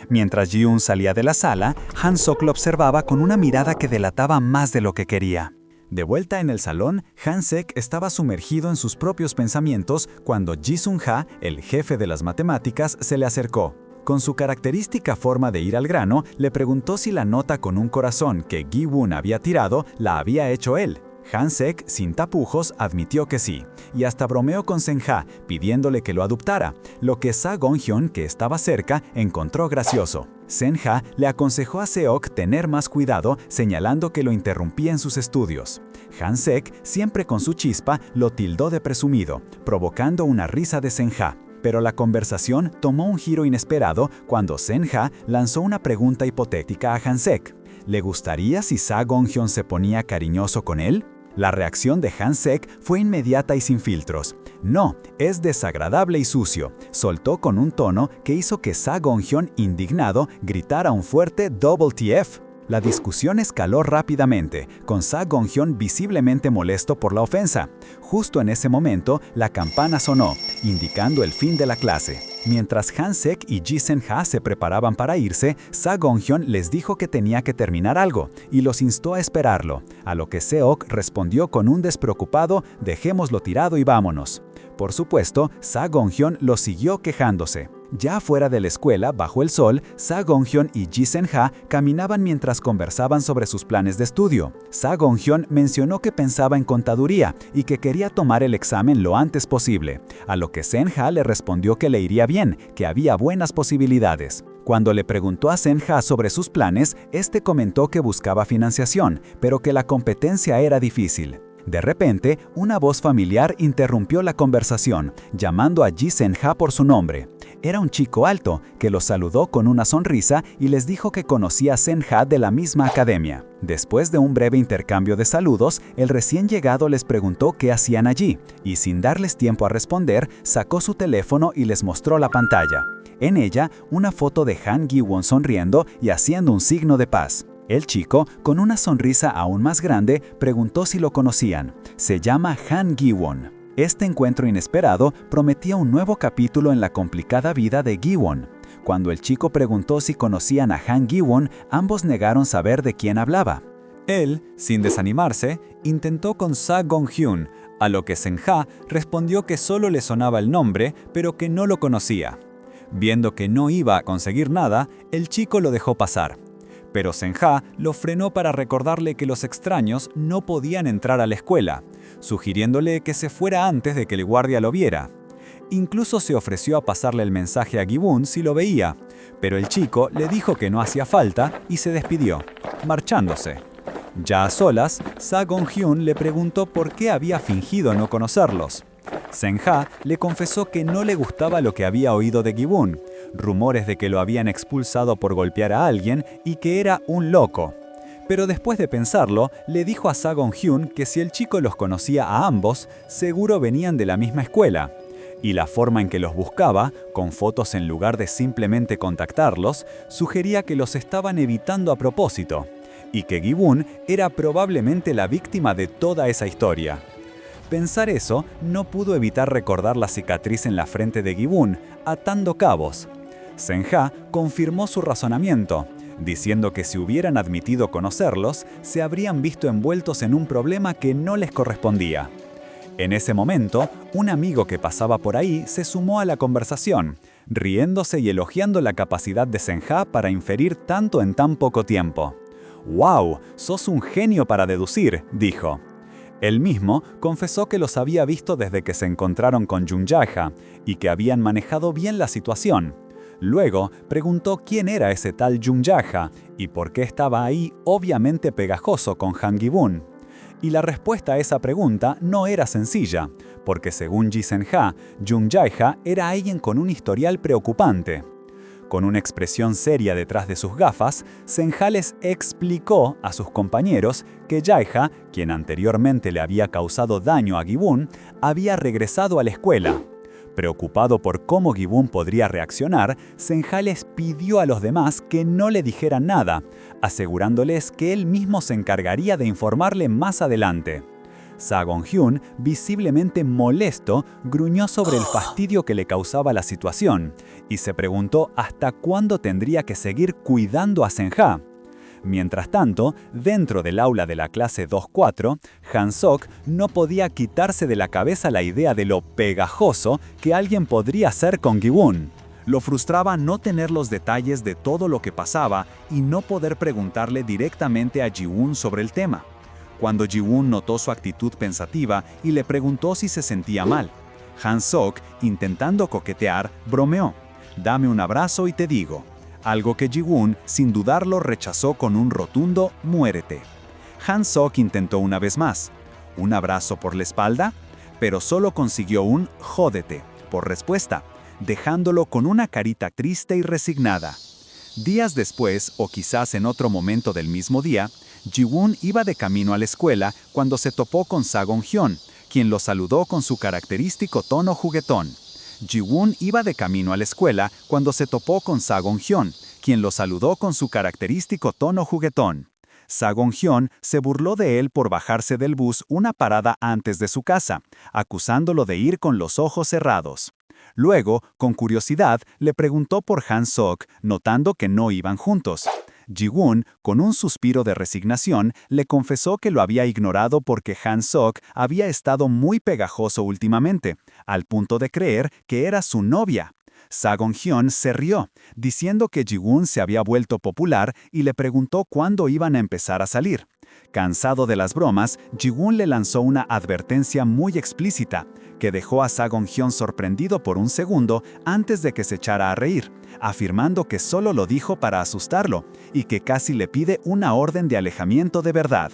Mientras Ji-un salía de la sala, Han-sok lo observaba con una mirada que delataba más de lo que quería. De vuelta en el salón, Han-sek estaba sumergido en sus propios pensamientos cuando Ji-sun-ha, el jefe de las matemáticas, se le acercó. Con su característica forma de ir al grano, le preguntó si la nota con un corazón que Gi-won había tirado la había hecho él. Han-sek, sin tapujos, admitió que sí, y hasta bromeó con Sen-ha, pidiéndole que lo adoptara, lo que Sa-gong-hyun, que estaba cerca, encontró gracioso. Sen-ha le aconsejó a Seok tener más cuidado, señalando que lo interrumpía en sus estudios. Han-sek, siempre con su chispa, lo tildó de presumido, provocando una risa de Sen-ha. Pero la conversación tomó un giro inesperado cuando Sen-ha lanzó una pregunta hipotética a Han-sek. ¿Le gustaría si Sa-gong-hyun se ponía cariñoso con él? La reacción de Han-sek fue inmediata y sin filtros. No, es desagradable y sucio, soltó con un tono que hizo que Sa-gong-hyun, indignado, gritara un fuerte "WTF". La discusión escaló rápidamente, con Sa-gong-hyun visiblemente molesto por la ofensa. Justo en ese momento, la campana sonó, indicando el fin de la clase. Mientras Han-sek y Ji-sen-ha se preparaban para irse, Sa-gong-hyun les dijo que tenía que terminar algo y los instó a esperarlo, a lo que Seok respondió con un despreocupado "dejémoslo tirado y vámonos". Por supuesto, Sa-gong-hyun lo siguió quejándose. Ya fuera de la escuela, bajo el sol, Sa-gong-hyun y Ji-sen-ha caminaban mientras conversaban sobre sus planes de estudio. Sa-gong-hyun mencionó que pensaba en contaduría y que quería tomar el examen lo antes posible, a lo que Sen-ha le respondió que le iría bien, que había buenas posibilidades. Cuando le preguntó a Sen-ha sobre sus planes, este comentó que buscaba financiación, pero que la competencia era difícil. De repente, una voz familiar interrumpió la conversación, llamando a Ji-sen-ha por su nombre. Era un chico alto, que los saludó con una sonrisa y les dijo que conocía a Sen-ha de la misma academia. Después de un breve intercambio de saludos, el recién llegado les preguntó qué hacían allí, y sin darles tiempo a responder, sacó su teléfono y les mostró la pantalla. En ella, una foto de Han Gi-won sonriendo y haciendo un signo de paz. El chico, con una sonrisa aún más grande, preguntó si lo conocían. Se llama Han Gi-won. Este encuentro inesperado prometía un nuevo capítulo en la complicada vida de Gi-won. Cuando el chico preguntó si conocían a Han Gi-won, ambos negaron saber de quién hablaba. Él, sin desanimarse, intentó con Sa-gong-hyun, a lo que Sen-ha respondió que solo le sonaba el nombre, pero que no lo conocía. Viendo que no iba a conseguir nada, el chico lo dejó pasar. Pero Sen-ha lo frenó para recordarle que los extraños no podían entrar a la escuela, sugiriéndole que se fuera antes de que el guardia lo viera. Incluso se ofreció a pasarle el mensaje a Gi-woon si lo veía, pero el chico le dijo que no hacía falta y se despidió, marchándose. Ya a solas, Sa Gong-hyun le preguntó por qué había fingido no conocerlos. Sen-ha le confesó que no le gustaba lo que había oído de Gi-woon, rumores de que lo habían expulsado por golpear a alguien y que era un loco. Pero después de pensarlo, le dijo a Sa Gong-hyun que si el chico los conocía a ambos, seguro venían de la misma escuela. Y la forma en que los buscaba, con fotos en lugar de simplemente contactarlos, sugería que los estaban evitando a propósito, y que Gi-woon era probablemente la víctima de toda esa historia. Pensar eso no pudo evitar recordar la cicatriz en la frente de Gi-woon, atando cabos. Sen-ha confirmó su razonamiento, diciendo que si hubieran admitido conocerlos, se habrían visto envueltos en un problema que no les correspondía. En ese momento, un amigo que pasaba por ahí se sumó a la conversación, riéndose y elogiando la capacidad de Sen-ha para inferir tanto en tan poco tiempo. «¡Wow! ¡Sos un genio para deducir!», dijo. Él mismo confesó que los había visto desde que se encontraron con Jung Jae-ha y que habían manejado bien la situación. Luego preguntó quién era ese tal Jung Jae-ha y por qué estaba ahí obviamente pegajoso con Han Gi-woon. Y la respuesta a esa pregunta no era sencilla, porque según Ji Sen-ha, Jung Jae-ha era alguien con un historial preocupante. Con una expresión seria detrás de sus gafas, Sen-ha les explicó a sus compañeros que Jae-ha, quien anteriormente le había causado daño a Gi-woon, había regresado a la escuela. Preocupado por cómo Gi-woon podría reaccionar, Sen-ha les pidió a los demás que no le dijeran nada, asegurándoles que él mismo se encargaría de informarle más adelante. Sa Gong-hyun, visiblemente molesto, gruñó sobre el fastidio que le causaba la situación y se preguntó hasta cuándo tendría que seguir cuidando a Sen-ha. Mientras tanto, dentro del aula de la clase 2-4, Han-sok no podía quitarse de la cabeza la idea de lo pegajoso que alguien podría hacer con Gi-woon. Lo frustraba no tener los detalles de todo lo que pasaba y no poder preguntarle directamente a Ji-woon sobre el tema. Cuando Ji-woon notó su actitud pensativa y le preguntó si se sentía mal, Han-sok, intentando coquetear, bromeó: «Dame un abrazo y te digo», algo que Ji-woon, sin dudarlo, rechazó con un rotundo «muérete». Han-sok intentó una vez más: «¿Un abrazo por la espalda?», pero solo consiguió un «jódete» por respuesta, dejándolo con una carita triste y resignada. Días después, o quizás en otro momento del mismo día, Ji-woon iba de camino a la escuela cuando se topó con Sa Gong-hyun, quien lo saludó con su característico tono juguetón. Ji-woon iba de camino a la escuela cuando se topó con Sa Gong-hyun, quien lo saludó con su característico tono juguetón. Sa Gong-hyun se burló de él por bajarse del bus una parada antes de su casa, acusándolo de ir con los ojos cerrados. Luego, con curiosidad, le preguntó por Han-sok, notando que no iban juntos. Ji-woon, con un suspiro de resignación, le confesó que lo había ignorado porque Han-sok había estado muy pegajoso últimamente, al punto de creer que era su novia. Sa Gong-hyun se rió, diciendo que Ji-woon se había vuelto popular y le preguntó cuándo iban a empezar a salir. Cansado de las bromas, Ji-woon le lanzó una advertencia muy explícita, que dejó a Sa Gong-hyun sorprendido por un segundo antes de que se echara a reír, afirmando que solo lo dijo para asustarlo y que casi le pide una orden de alejamiento de verdad.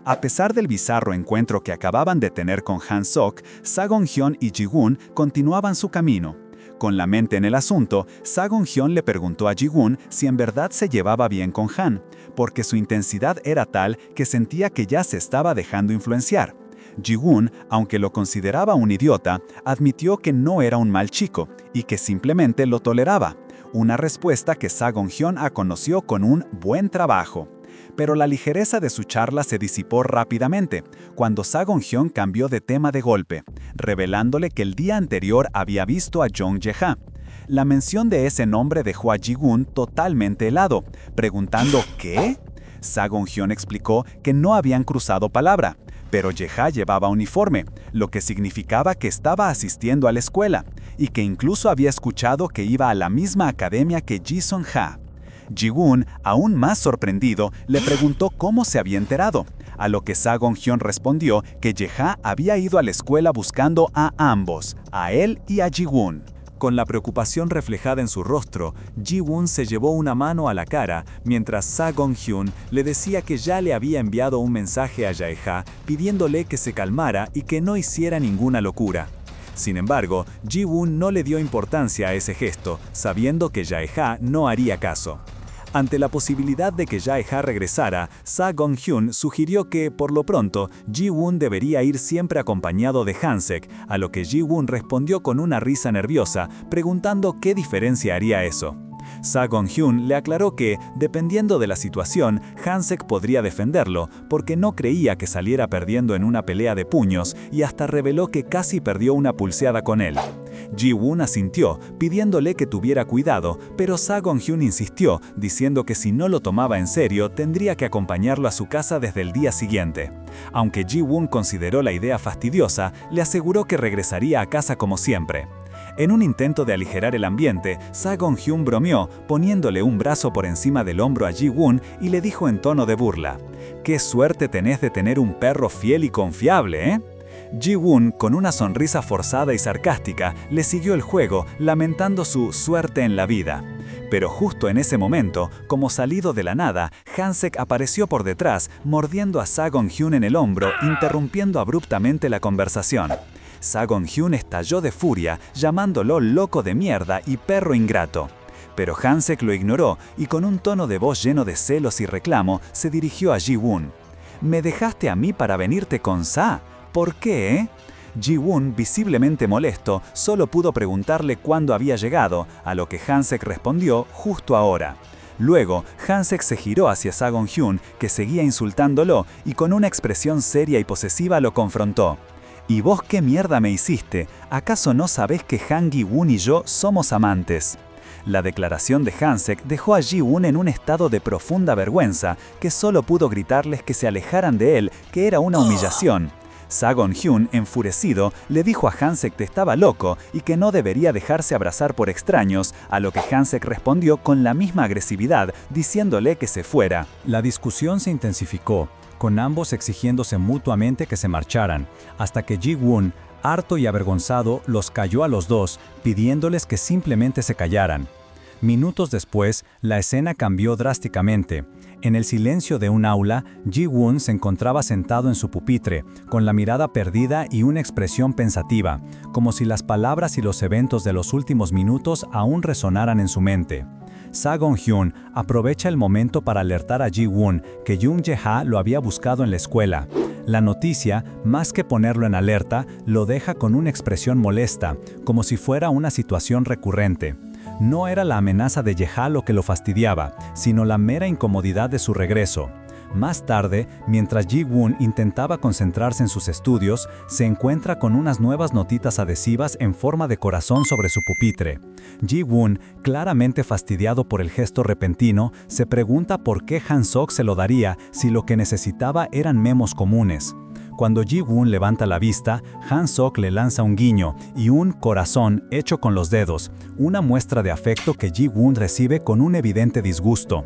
A pesar del bizarro encuentro que acababan de tener con Han-sok, Sa Gong-hyun y Ji-woon continuaban su camino. Con la mente en el asunto, Sa Gong-hyun le preguntó a Ji-woon si en verdad se llevaba bien con Han, porque su intensidad era tal que sentía que ya se estaba dejando influenciar. Ji-woon, aunque lo consideraba un idiota, admitió que no era un mal chico y que simplemente lo toleraba, una respuesta que Sa Gong-hyun aconoció con un buen trabajo. Pero la ligereza de su charla se disipó rápidamente, cuando Sa Gong-hyun cambió de tema de golpe, revelándole que el día anterior había visto a Jung Jae-ha. La mención de ese nombre dejó a Ji-woon totalmente helado, preguntando ¿qué? Sa Gong-hyun explicó que no habían cruzado palabra, pero Jae-ha llevaba uniforme, lo que significaba que estaba asistiendo a la escuela, y que incluso había escuchado que iba a la misma academia que Ji-sun-ha. Ji-woon, aún más sorprendido, le preguntó cómo se había enterado, a lo que Sagong-hyun respondió que Jae-ha había ido a la escuela buscando a ambos, a él y a Ji-woon. Con la preocupación reflejada en su rostro, Ji-woon se llevó una mano a la cara mientras Sagong-hyun le decía que ya le había enviado un mensaje a Jae-ha pidiéndole que se calmara y que no hiciera ninguna locura. Sin embargo, Ji-woon no le dio importancia a ese gesto, sabiendo que Jae-ha no haría caso. Ante la posibilidad de que Jae-ha regresara, Sagong-hyun sugirió que, por lo pronto, Ji-woon debería ir siempre acompañado de Hansek, a lo que Ji-woon respondió con una risa nerviosa, preguntando qué diferencia haría eso. Sagong-hyun le aclaró que, dependiendo de la situación, Hansek podría defenderlo, porque no creía que saliera perdiendo en una pelea de puños y hasta reveló que casi perdió una pulseada con él. Ji-woon asintió, pidiéndole que tuviera cuidado, pero Sagong-hyun insistió, diciendo que si no lo tomaba en serio, tendría que acompañarlo a su casa desde el día siguiente. Aunque Ji-woon consideró la idea fastidiosa, le aseguró que regresaría a casa como siempre. En un intento de aligerar el ambiente, Sagong-hyun bromeó, poniéndole un brazo por encima del hombro a Ji-woon y le dijo en tono de burla: «¡Qué suerte tenés de tener un perro fiel y confiable, eh!». Ji-woon, con una sonrisa forzada y sarcástica, le siguió el juego, lamentando su suerte en la vida. Pero justo en ese momento, como salido de la nada, Hansek apareció por detrás, mordiendo a Sagong-hyun en el hombro, interrumpiendo abruptamente la conversación. Sagong-hyun estalló de furia, llamándolo loco de mierda y perro ingrato. Pero Hansek lo ignoró y con un tono de voz lleno de celos y reclamo, se dirigió a Ji-woon. «¿Me dejaste a mí para venirte con Sa? ¿Por qué, eh?». Ji-woon, visiblemente molesto, solo pudo preguntarle cuándo había llegado, a lo que Hansek respondió justo ahora. Luego, Hansek se giró hacia Sagong-hyun, que seguía insultándolo, y con una expresión seria y posesiva lo confrontó. «¿Y vos qué mierda me hiciste? ¿Acaso no sabés que Han Gi-woon y yo somos amantes?». La declaración de Hansek dejó a Ji-woon en un estado de profunda vergüenza, que solo pudo gritarles que se alejaran de él, que era una humillación. Sagong-hyun, enfurecido, le dijo a Hansek que estaba loco y que no debería dejarse abrazar por extraños, a lo que Hansek respondió con la misma agresividad, diciéndole que se fuera. La discusión se intensificó, con ambos exigiéndose mutuamente que se marcharan, hasta que Ji-woon, harto y avergonzado, los calló a los dos, pidiéndoles que simplemente se callaran. Minutos después, la escena cambió drásticamente. En el silencio de un aula, Ji-woon se encontraba sentado en su pupitre, con la mirada perdida y una expresión pensativa, como si las palabras y los eventos de los últimos minutos aún resonaran en su mente. Sagong-hyun aprovecha el momento para alertar a Ji-woon que Jung Jae-ha lo había buscado en la escuela. La noticia, más que ponerlo en alerta, lo deja con una expresión molesta, como si fuera una situación recurrente. No era la amenaza de Jae-ha lo que lo fastidiaba, sino la mera incomodidad de su regreso. Más tarde, mientras Ji-woon intentaba concentrarse en sus estudios, se encuentra con unas nuevas notitas adhesivas en forma de corazón sobre su pupitre. Ji-woon, claramente fastidiado por el gesto repentino, se pregunta por qué Han-sok se lo daría si lo que necesitaba eran memos comunes. Cuando Ji-woon levanta la vista, Han-sok le lanza un guiño y un corazón hecho con los dedos, una muestra de afecto que Ji-woon recibe con un evidente disgusto.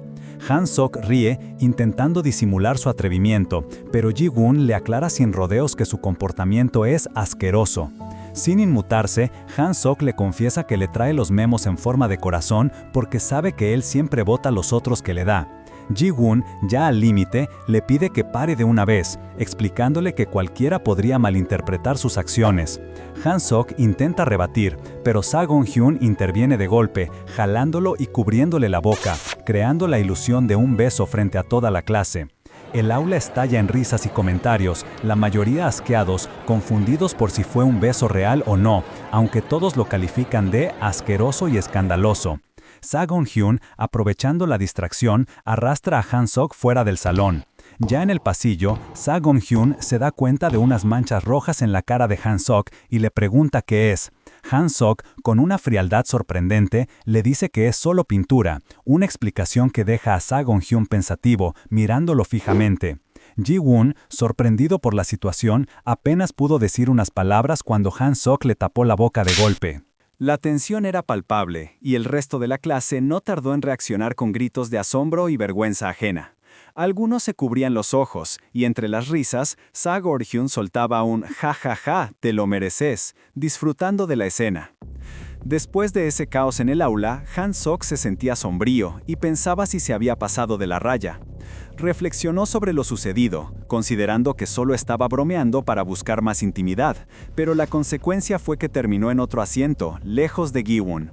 Han-sok ríe, intentando disimular su atrevimiento, pero Ji-woon le aclara sin rodeos que su comportamiento es asqueroso. Sin inmutarse, Han-sok le confiesa que le trae los memos en forma de corazón porque sabe que él siempre vota a los otros que le da. Ji-woon, ya al límite, le pide que pare de una vez, explicándole que cualquiera podría malinterpretar sus acciones. Han-sok intenta rebatir, pero Sagong-hyun interviene de golpe, jalándolo y cubriéndole la boca, creando la ilusión de un beso frente a toda la clase. El aula estalla en risas y comentarios, la mayoría asqueados, confundidos por si fue un beso real o no, aunque todos lo califican de asqueroso y escandaloso. Sagong-hyun, aprovechando la distracción, arrastra a Han-sok fuera del salón. Ya en el pasillo, Sagong-hyun se da cuenta de unas manchas rojas en la cara de Han-sok y le pregunta qué es. Han-sok, con una frialdad sorprendente, le dice que es solo pintura, una explicación que deja a Sagong-hyun pensativo, mirándolo fijamente. Ji-woon, sorprendido por la situación, apenas pudo decir unas palabras cuando Han-sok le tapó la boca de golpe. La tensión era palpable, y el resto de la clase no tardó en reaccionar con gritos de asombro y vergüenza ajena. Algunos se cubrían los ojos, y entre las risas, Sagor-hyun soltaba un «ja ja ja, te lo mereces», disfrutando de la escena. Después de ese caos en el aula, Han-sok se sentía sombrío y pensaba si se había pasado de la raya. Reflexionó sobre lo sucedido, considerando que solo estaba bromeando para buscar más intimidad, pero la consecuencia fue que terminó en otro asiento, lejos de Gi-won.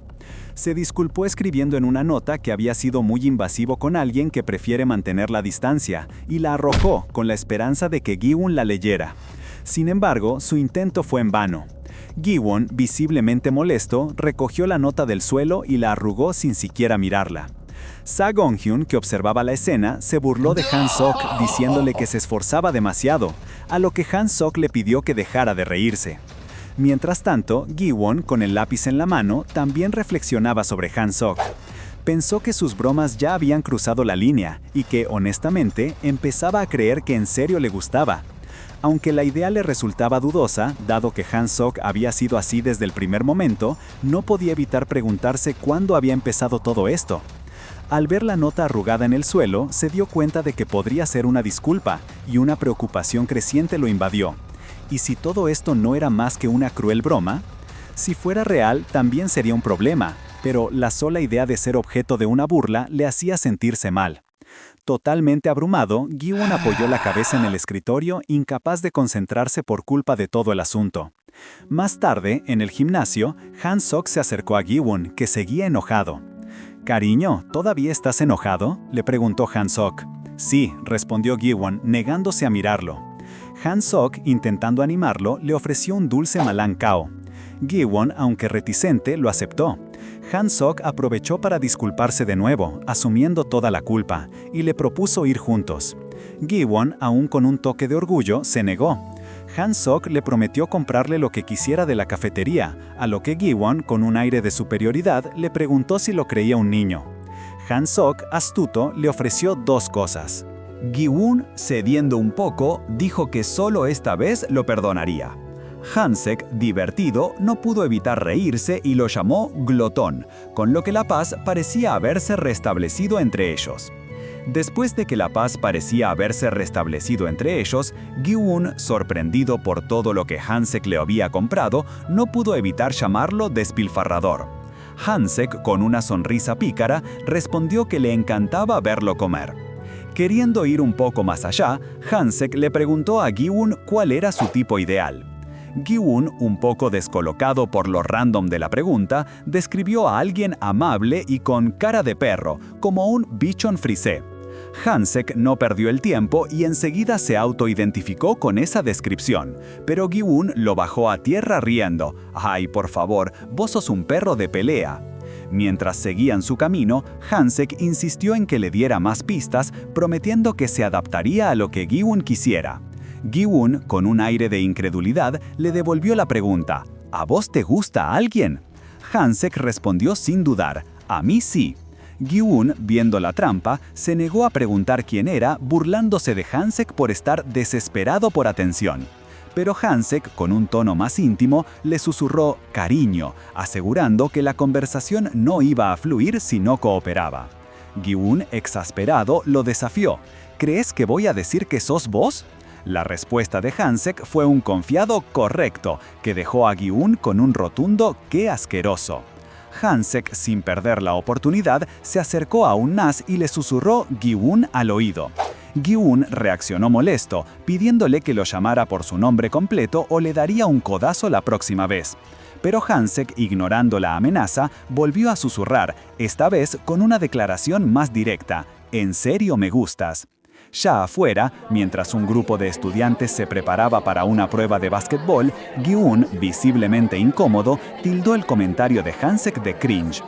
Se disculpó escribiendo en una nota que había sido muy invasivo con alguien que prefiere mantener la distancia, y la arrojó con la esperanza de que Gi-won la leyera. Sin embargo, su intento fue en vano. Gi-won, visiblemente molesto, recogió la nota del suelo y la arrugó sin siquiera mirarla. Sa-gong-hyun, que observaba la escena, se burló de Han-sok diciéndole que se esforzaba demasiado, a lo que Han-sok le pidió que dejara de reírse. Mientras tanto, Gi-won, con el lápiz en la mano, también reflexionaba sobre Han-sok. Pensó que sus bromas ya habían cruzado la línea y que, honestamente, empezaba a creer que en serio le gustaba. Aunque la idea le resultaba dudosa, dado que Han-sok había sido así desde el primer momento, no podía evitar preguntarse cuándo había empezado todo esto. Al ver la nota arrugada en el suelo, se dio cuenta de que podría ser una disculpa, y una preocupación creciente lo invadió. ¿Y si todo esto no era más que una cruel broma? Si fuera real, también sería un problema, pero la sola idea de ser objeto de una burla le hacía sentirse mal. Totalmente abrumado, Gi-won apoyó la cabeza en el escritorio, incapaz de concentrarse por culpa de todo el asunto. Más tarde, en el gimnasio, Han-sok se acercó a Gi-won, que seguía enojado. «Cariño, ¿todavía estás enojado?», le preguntó Han-sok. «Sí», respondió Gi-won, negándose a mirarlo. Han-sok, intentando animarlo, le ofreció un dulce malán kao. Gi-won, aunque reticente, lo aceptó. Han-sok aprovechó para disculparse de nuevo, asumiendo toda la culpa, y le propuso ir juntos. Gi-won, aún con un toque de orgullo, se negó. Han-sok le prometió comprarle lo que quisiera de la cafetería, a lo que Gi-won, con un aire de superioridad, le preguntó si lo creía un niño. Han-sok, astuto, le ofreció dos cosas. Gi-won, cediendo un poco, dijo que solo esta vez lo perdonaría. Han-sek, divertido, no pudo evitar reírse y lo llamó glotón, con lo que la paz parecía haberse restablecido entre ellos. Después de que la paz parecía haberse restablecido entre ellos, Gi-won, sorprendido por todo lo que Han-sek le había comprado, no pudo evitar llamarlo despilfarrador. Han-sek, con una sonrisa pícara, respondió que le encantaba verlo comer. Queriendo ir un poco más allá, Han-sek le preguntó a Gi-won cuál era su tipo ideal. Gi-won, un poco descolocado por lo random de la pregunta, describió a alguien amable y con cara de perro, como un bichon frisé. Han-sek no perdió el tiempo y enseguida se autoidentificó con esa descripción, pero Gi-won lo bajó a tierra riendo. «Ay, por favor, vos sos un perro de pelea». Mientras seguían su camino, Han-sek insistió en que le diera más pistas, prometiendo que se adaptaría a lo que Gi-won quisiera. Gi-won, con un aire de incredulidad, le devolvió la pregunta: «¿A vos te gusta alguien?». Han-sek respondió sin dudar: «A mí sí». Gi-won, viendo la trampa, se negó a preguntar quién era, burlándose de Han-sek por estar desesperado por atención. Pero Han-sek, con un tono más íntimo, le susurró «cariño», asegurando que la conversación no iba a fluir si no cooperaba. Gi-won, exasperado, lo desafió: «¿Crees que voy a decir que sos vos?». La respuesta de Han-sek fue un confiado «correcto», que dejó a Gi-won con un rotundo «qué asqueroso». Han-sek, sin perder la oportunidad, se acercó a un-nas y le susurró Gi-won al oído. Gi-won reaccionó molesto, pidiéndole que lo llamara por su nombre completo o le daría un codazo la próxima vez. Pero Han-sek, ignorando la amenaza, volvió a susurrar, esta vez con una declaración más directa: «¿En serio me gustas?». Ya afuera, mientras un grupo de estudiantes se preparaba para una prueba de básquetbol, Gi-won, visiblemente incómodo, tildó el comentario de Han-sek de cringe.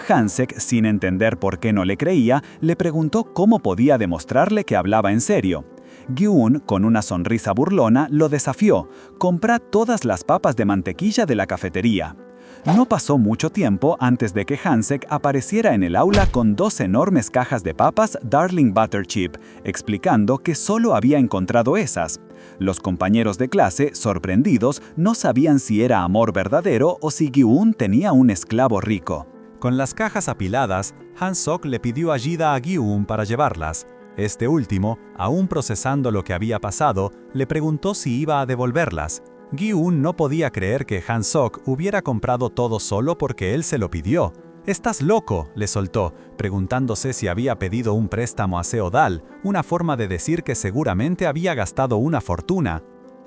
Han-sek, sin entender por qué no le creía, le preguntó cómo podía demostrarle que hablaba en serio. Gi-won, con una sonrisa burlona, lo desafió: «Comprá todas las papas de mantequilla de la cafetería». No pasó mucho tiempo antes de que Han-sek apareciera en el aula con 2 enormes cajas de papas Darling Butter Chip, explicando que solo había encontrado esas. Los compañeros de clase, sorprendidos, no sabían si era amor verdadero o si Gi-won tenía un esclavo rico. Con las cajas apiladas, Han-sok le pidió ayuda a Gi-won para llevarlas. Este último, aún procesando lo que había pasado, le preguntó si iba a devolverlas. Gi-un no podía creer que Han-sok hubiera comprado todo solo porque él se lo pidió. «Estás loco», le soltó, preguntándose si había pedido un préstamo a Seodal, una forma de decir que seguramente había gastado una fortuna.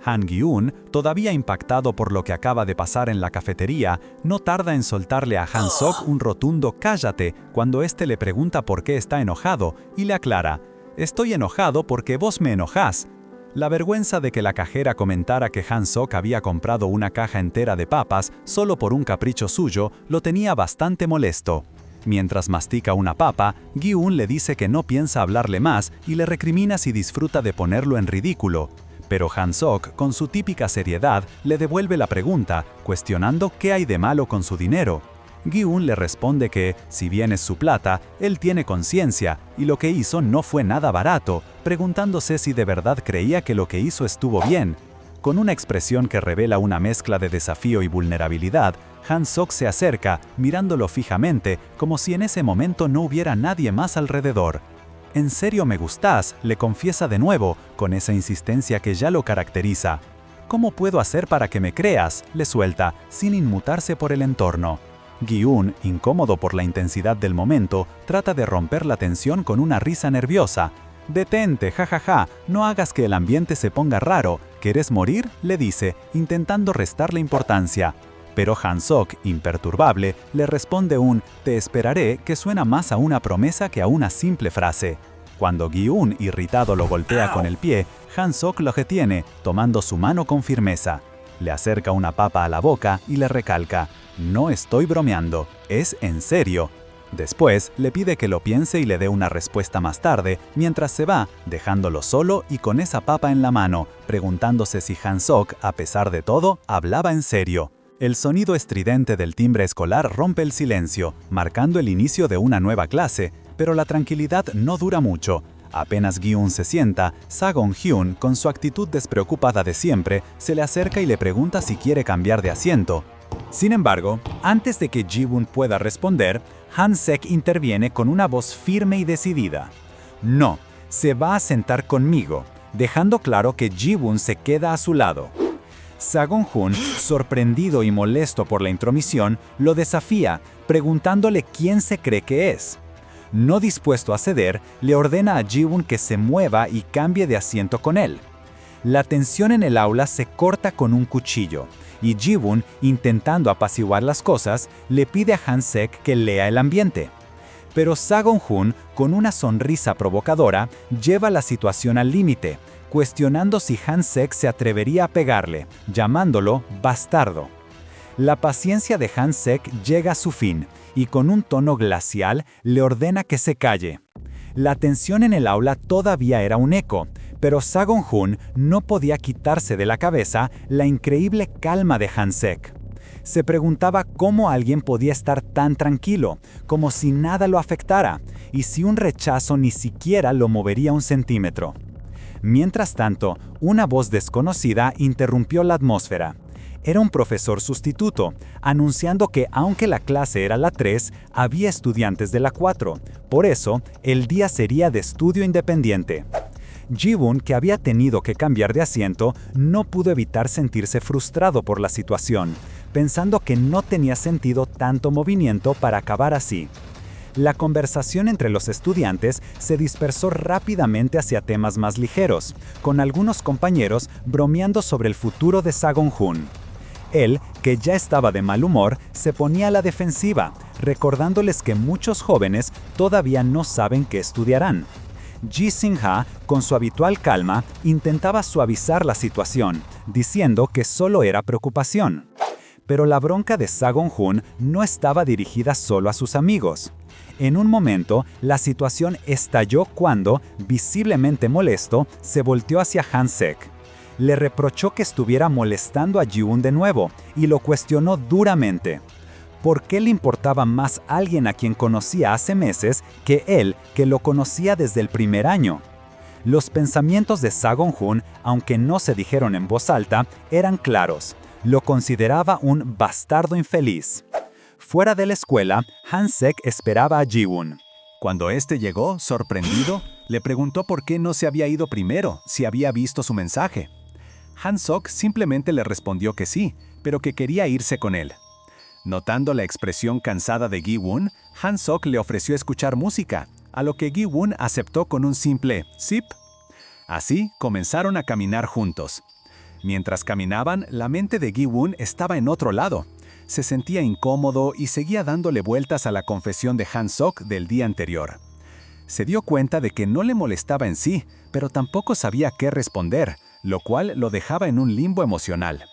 Han Gi-un, todavía impactado por lo que acaba de pasar en la cafetería, no tarda en soltarle a Han-sok un rotundo «cállate» cuando éste le pregunta por qué está enojado, y le aclara: «Estoy enojado porque vos me enojás». La vergüenza de que la cajera comentara que Han-sok había comprado una caja entera de papas solo por un capricho suyo lo tenía bastante molesto. Mientras mastica una papa, Gi-un le dice que no piensa hablarle más y le recrimina si disfruta de ponerlo en ridículo. Pero Han-sok, con su típica seriedad, le devuelve la pregunta, cuestionando qué hay de malo con su dinero. Gi-un le responde que, si bien es su plata, él tiene conciencia, y lo que hizo no fue nada barato, preguntándose si de verdad creía que lo que hizo estuvo bien. Con una expresión que revela una mezcla de desafío y vulnerabilidad, Han-sok se acerca, mirándolo fijamente, como si en ese momento no hubiera nadie más alrededor. «En serio me gustás», le confiesa de nuevo, con esa insistencia que ya lo caracteriza. «¿Cómo puedo hacer para que me creas?», le suelta, sin inmutarse por el entorno. Gi-un, incómodo por la intensidad del momento, trata de romper la tensión con una risa nerviosa. «Detente, jajaja, no hagas que el ambiente se ponga raro. ¿Querés morir?», le dice, intentando restarle importancia. Pero Han-sok, imperturbable, le responde un «te esperaré» que suena más a una promesa que a una simple frase. Cuando Gi-un, irritado, lo golpea con el pie, Han-sok lo retiene, tomando su mano con firmeza. Le acerca una papa a la boca y le recalca: «No estoy bromeando, es en serio». Después, le pide que lo piense y le dé una respuesta más tarde, mientras se va, dejándolo solo y con esa papa en la mano, preguntándose si Han-sok, a pesar de todo, hablaba en serio. El sonido estridente del timbre escolar rompe el silencio, marcando el inicio de una nueva clase, pero la tranquilidad no dura mucho. Apenas Gi-un se sienta, Sagong-hyun, con su actitud despreocupada de siempre, se le acerca y le pregunta si quiere cambiar de asiento. Sin embargo, antes de que Ji-won pueda responder, Han-sek interviene con una voz firme y decidida. «No, se va a sentar conmigo», dejando claro que Ji-won se queda a su lado. Sagong-hun, sorprendido y molesto por la intromisión, lo desafía, preguntándole quién se cree que es. No dispuesto a ceder, le ordena a Ji-won que se mueva y cambie de asiento con él. La tensión en el aula se corta con un cuchillo, y Ji-won, intentando apaciguar las cosas, le pide a Han-sek que lea el ambiente. Pero Sagong-hun, con una sonrisa provocadora, lleva la situación al límite, cuestionando si Han-sek se atrevería a pegarle, llamándolo bastardo. La paciencia de Han-sek llega a su fin, y con un tono glacial le ordena que se calle. La tensión en el aula todavía era un eco, pero Sagong-hun no podía quitarse de la cabeza la increíble calma de Han-sek. Se preguntaba cómo alguien podía estar tan tranquilo, como si nada lo afectara, y si un rechazo ni siquiera lo movería un centímetro. Mientras tanto, una voz desconocida interrumpió la atmósfera. Era un profesor sustituto, anunciando que aunque la clase era la 3, había estudiantes de la 4. Por eso, el día sería de estudio independiente. Ji-won, que había tenido que cambiar de asiento, no pudo evitar sentirse frustrado por la situación, pensando que no tenía sentido tanto movimiento para acabar así. La conversación entre los estudiantes se dispersó rápidamente hacia temas más ligeros, con algunos compañeros bromeando sobre el futuro de Sagong-hun. Él, que ya estaba de mal humor, se ponía a la defensiva, recordándoles que muchos jóvenes todavía no saben qué estudiarán. Ji Sing-ha, con su habitual calma, intentaba suavizar la situación, diciendo que solo era preocupación. Pero la bronca de Sagong-hun no estaba dirigida solo a sus amigos. En un momento, la situación estalló cuando, visiblemente molesto, se volteó hacia Han-sek. Le reprochó que estuviera molestando a Ji-won de nuevo y lo cuestionó duramente. ¿Por qué le importaba más alguien a quien conocía hace meses que él, que lo conocía desde el primer año? Los pensamientos de Sagong-hun, aunque no se dijeron en voz alta, eran claros. Lo consideraba un bastardo infeliz. Fuera de la escuela, Han-sek esperaba a Ji-won. Cuando éste llegó, sorprendido, le preguntó por qué no se había ido primero, si había visto su mensaje. Han-sok simplemente le respondió que sí, pero que quería irse con él. Notando la expresión cansada de Gi-woon, Han-sok le ofreció escuchar música, a lo que Gi-woon aceptó con un simple «sip». Así comenzaron a caminar juntos. Mientras caminaban, la mente de Gi-woon estaba en otro lado. Se sentía incómodo y seguía dándole vueltas a la confesión de Han-sok del día anterior. Se dio cuenta de que no le molestaba en sí, pero tampoco sabía qué responder, lo cual lo dejaba en un limbo emocional.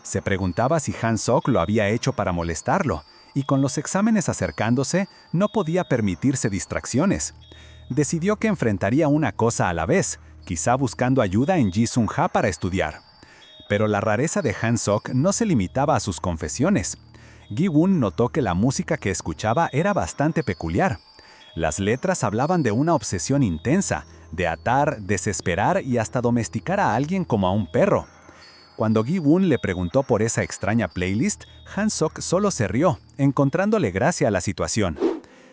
Se preguntaba si Han-sok lo había hecho para molestarlo, y con los exámenes acercándose, no podía permitirse distracciones. Decidió que enfrentaría una cosa a la vez, quizá buscando ayuda en Ji-Sung-ha para estudiar. Pero la rareza de Han-sok no se limitaba a sus confesiones. Gi-woon notó que la música que escuchaba era bastante peculiar. Las letras hablaban de una obsesión intensa, de atar, desesperar y hasta domesticar a alguien como a un perro. Cuando Gi-woon le preguntó por esa extraña playlist, Han-sok solo se rió, encontrándole gracia a la situación.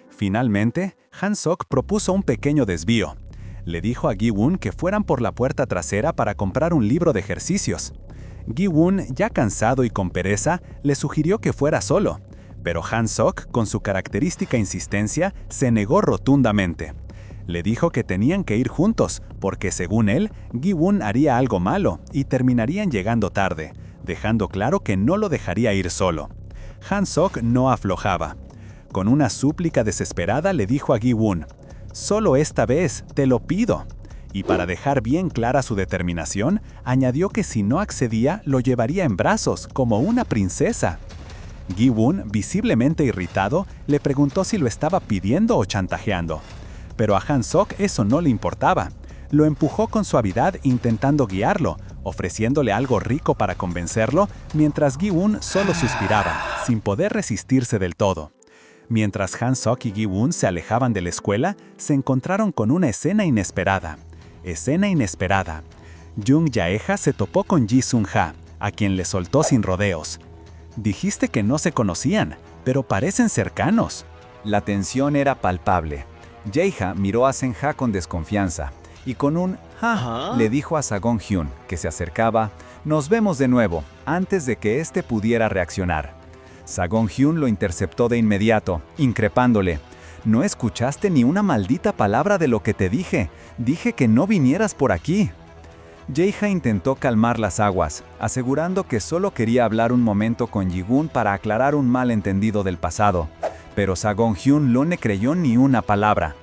Finalmente, Han-sok propuso un pequeño desvío. Le dijo a Gi-woon que fueran por la puerta trasera para comprar un libro de ejercicios. Gi-woon, ya cansado y con pereza, le sugirió que fuera solo, pero Han-sok, con su característica insistencia, se negó rotundamente. Le dijo que tenían que ir juntos, porque según él, Gi-woon haría algo malo y terminarían llegando tarde, dejando claro que no lo dejaría ir solo. Han-sok no aflojaba. Con una súplica desesperada le dijo a Gi-woon: «Solo esta vez, te lo pido». Y para dejar bien clara su determinación, añadió que si no accedía, lo llevaría en brazos, como una princesa. Gi-woon, visiblemente irritado, le preguntó si lo estaba pidiendo o chantajeando. Pero a Han-sok eso no le importaba. Lo empujó con suavidad intentando guiarlo, ofreciéndole algo rico para convencerlo, mientras Gi-woon solo suspiraba, sin poder resistirse del todo. Mientras Han-sok y Gi-woon se alejaban de la escuela, se encontraron con una escena inesperada. Jung Jae-ha se topó con Ji-Sung-ha, a quien le soltó sin rodeos. «Dijiste que no se conocían, pero parecen cercanos». La tensión era palpable. Jae-ha miró a Sen-ha con desconfianza y con un «ja» le dijo a Sagong-hyun, que se acercaba: «Nos vemos de nuevo», antes de que éste pudiera reaccionar. Sagong-hyun lo interceptó de inmediato, increpándole: «No escuchaste ni una maldita palabra de lo que te dije. Dije que no vinieras por aquí». Jae-ha intentó calmar las aguas, asegurando que solo quería hablar un momento con Ji-woon para aclarar un malentendido del pasado. Pero Sagong-hyun no le creyó ni una palabra.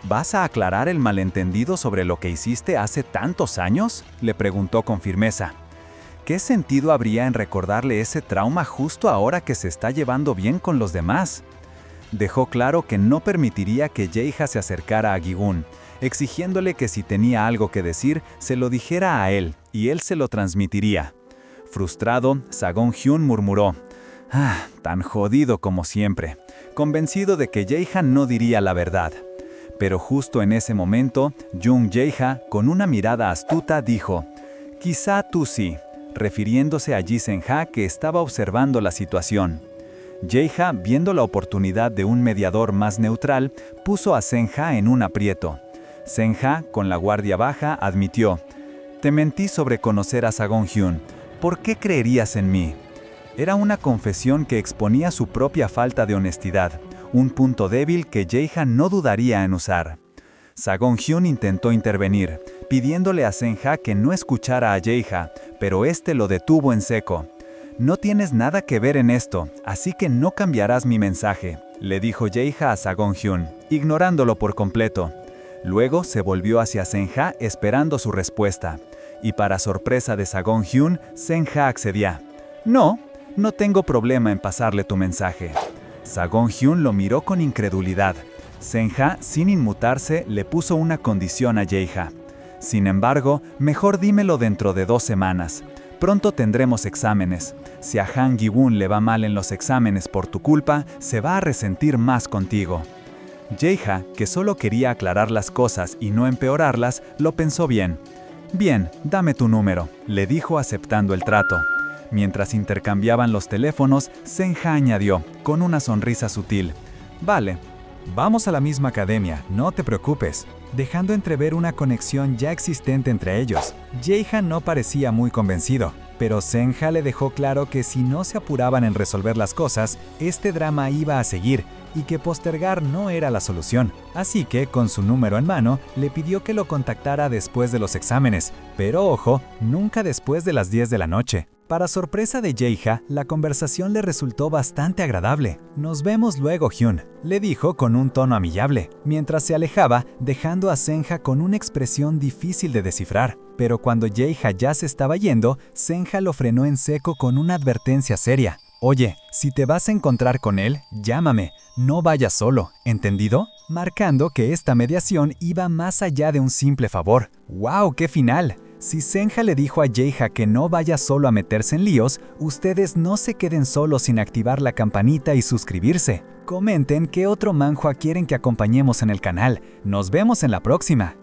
«¿Vas a aclarar el malentendido sobre lo que hiciste hace tantos años?», le preguntó con firmeza. ¿Qué sentido habría en recordarle ese trauma justo ahora que se está llevando bien con los demás? Dejó claro que no permitiría que Jae-ha se acercara a Gi-woon, exigiéndole que si tenía algo que decir, se lo dijera a él, y él se lo transmitiría. Frustrado, Sagong-hyun murmuró: «Tan jodido como siempre», convencido de que Jae-ha no diría la verdad. Pero justo en ese momento, Jung Jae-ha, con una mirada astuta, dijo: «Quizá tú sí», refiriéndose a Ji-Sen-ha, que estaba observando la situación. Jae-ha, viendo la oportunidad de un mediador más neutral, puso a Sen-ha en un aprieto. Sen-ha, con la guardia baja, admitió: «Te mentí sobre conocer a Sagong-hyun. ¿Por qué creerías en mí?». Era una confesión que exponía su propia falta de honestidad, un punto débil que Jae-ha no dudaría en usar. Sagong-hyun intentó intervenir, pidiéndole a Sen-ha que no escuchara a Jae-ha, pero este lo detuvo en seco. «No tienes nada que ver en esto, así que no cambiarás mi mensaje», le dijo Jae-ha a Sagong-hyun, ignorándolo por completo. Luego se volvió hacia Sen-ha esperando su respuesta, y para sorpresa de Sagong-hyun, Sen-ha accedía. «No tengo problema en pasarle tu mensaje». Sagong-hyun lo miró con incredulidad. Sen-ha, sin inmutarse, le puso una condición a Jae-ha. «Sin embargo, mejor dímelo dentro de 2 semanas. Pronto tendremos exámenes. Si a Han Gi-woon le va mal en los exámenes por tu culpa, se va a resentir más contigo». Jae-ha, que solo quería aclarar las cosas y no empeorarlas, lo pensó bien. «Bien, dame tu número», le dijo aceptando el trato. Mientras intercambiaban los teléfonos, Sen-ha añadió, con una sonrisa sutil: «Vale, Vamos a la misma academia, no te preocupes, dejando entrever una conexión ya existente entre ellos. Jae-ha no parecía muy convencido, pero Senja le dejó claro que si no se apuraban en resolver las cosas, este drama iba a seguir y que postergar no era la solución. Así que, con su número en mano, le pidió que lo contactara después de los exámenes, pero ojo, nunca después de las 10 de la noche. Para sorpresa de Jae-ha, la conversación le resultó bastante agradable. «Nos vemos luego, Hyun», le dijo con un tono amigable, mientras se alejaba, dejando a Senja con una expresión difícil de descifrar. Pero cuando Jae-ha ya se estaba yendo, Senja lo frenó en seco con una advertencia seria. «Oye, si te vas a encontrar con él, llámame, no vayas solo, ¿entendido?», marcando que esta mediación iba más allá de un simple favor. ¡Wow, qué final! Si Senja le dijo a Jae-ha que no vaya solo a meterse en líos, ustedes no se queden solos sin activar la campanita y suscribirse. Comenten qué otro manhwa quieren que acompañemos en el canal. Nos vemos en la próxima.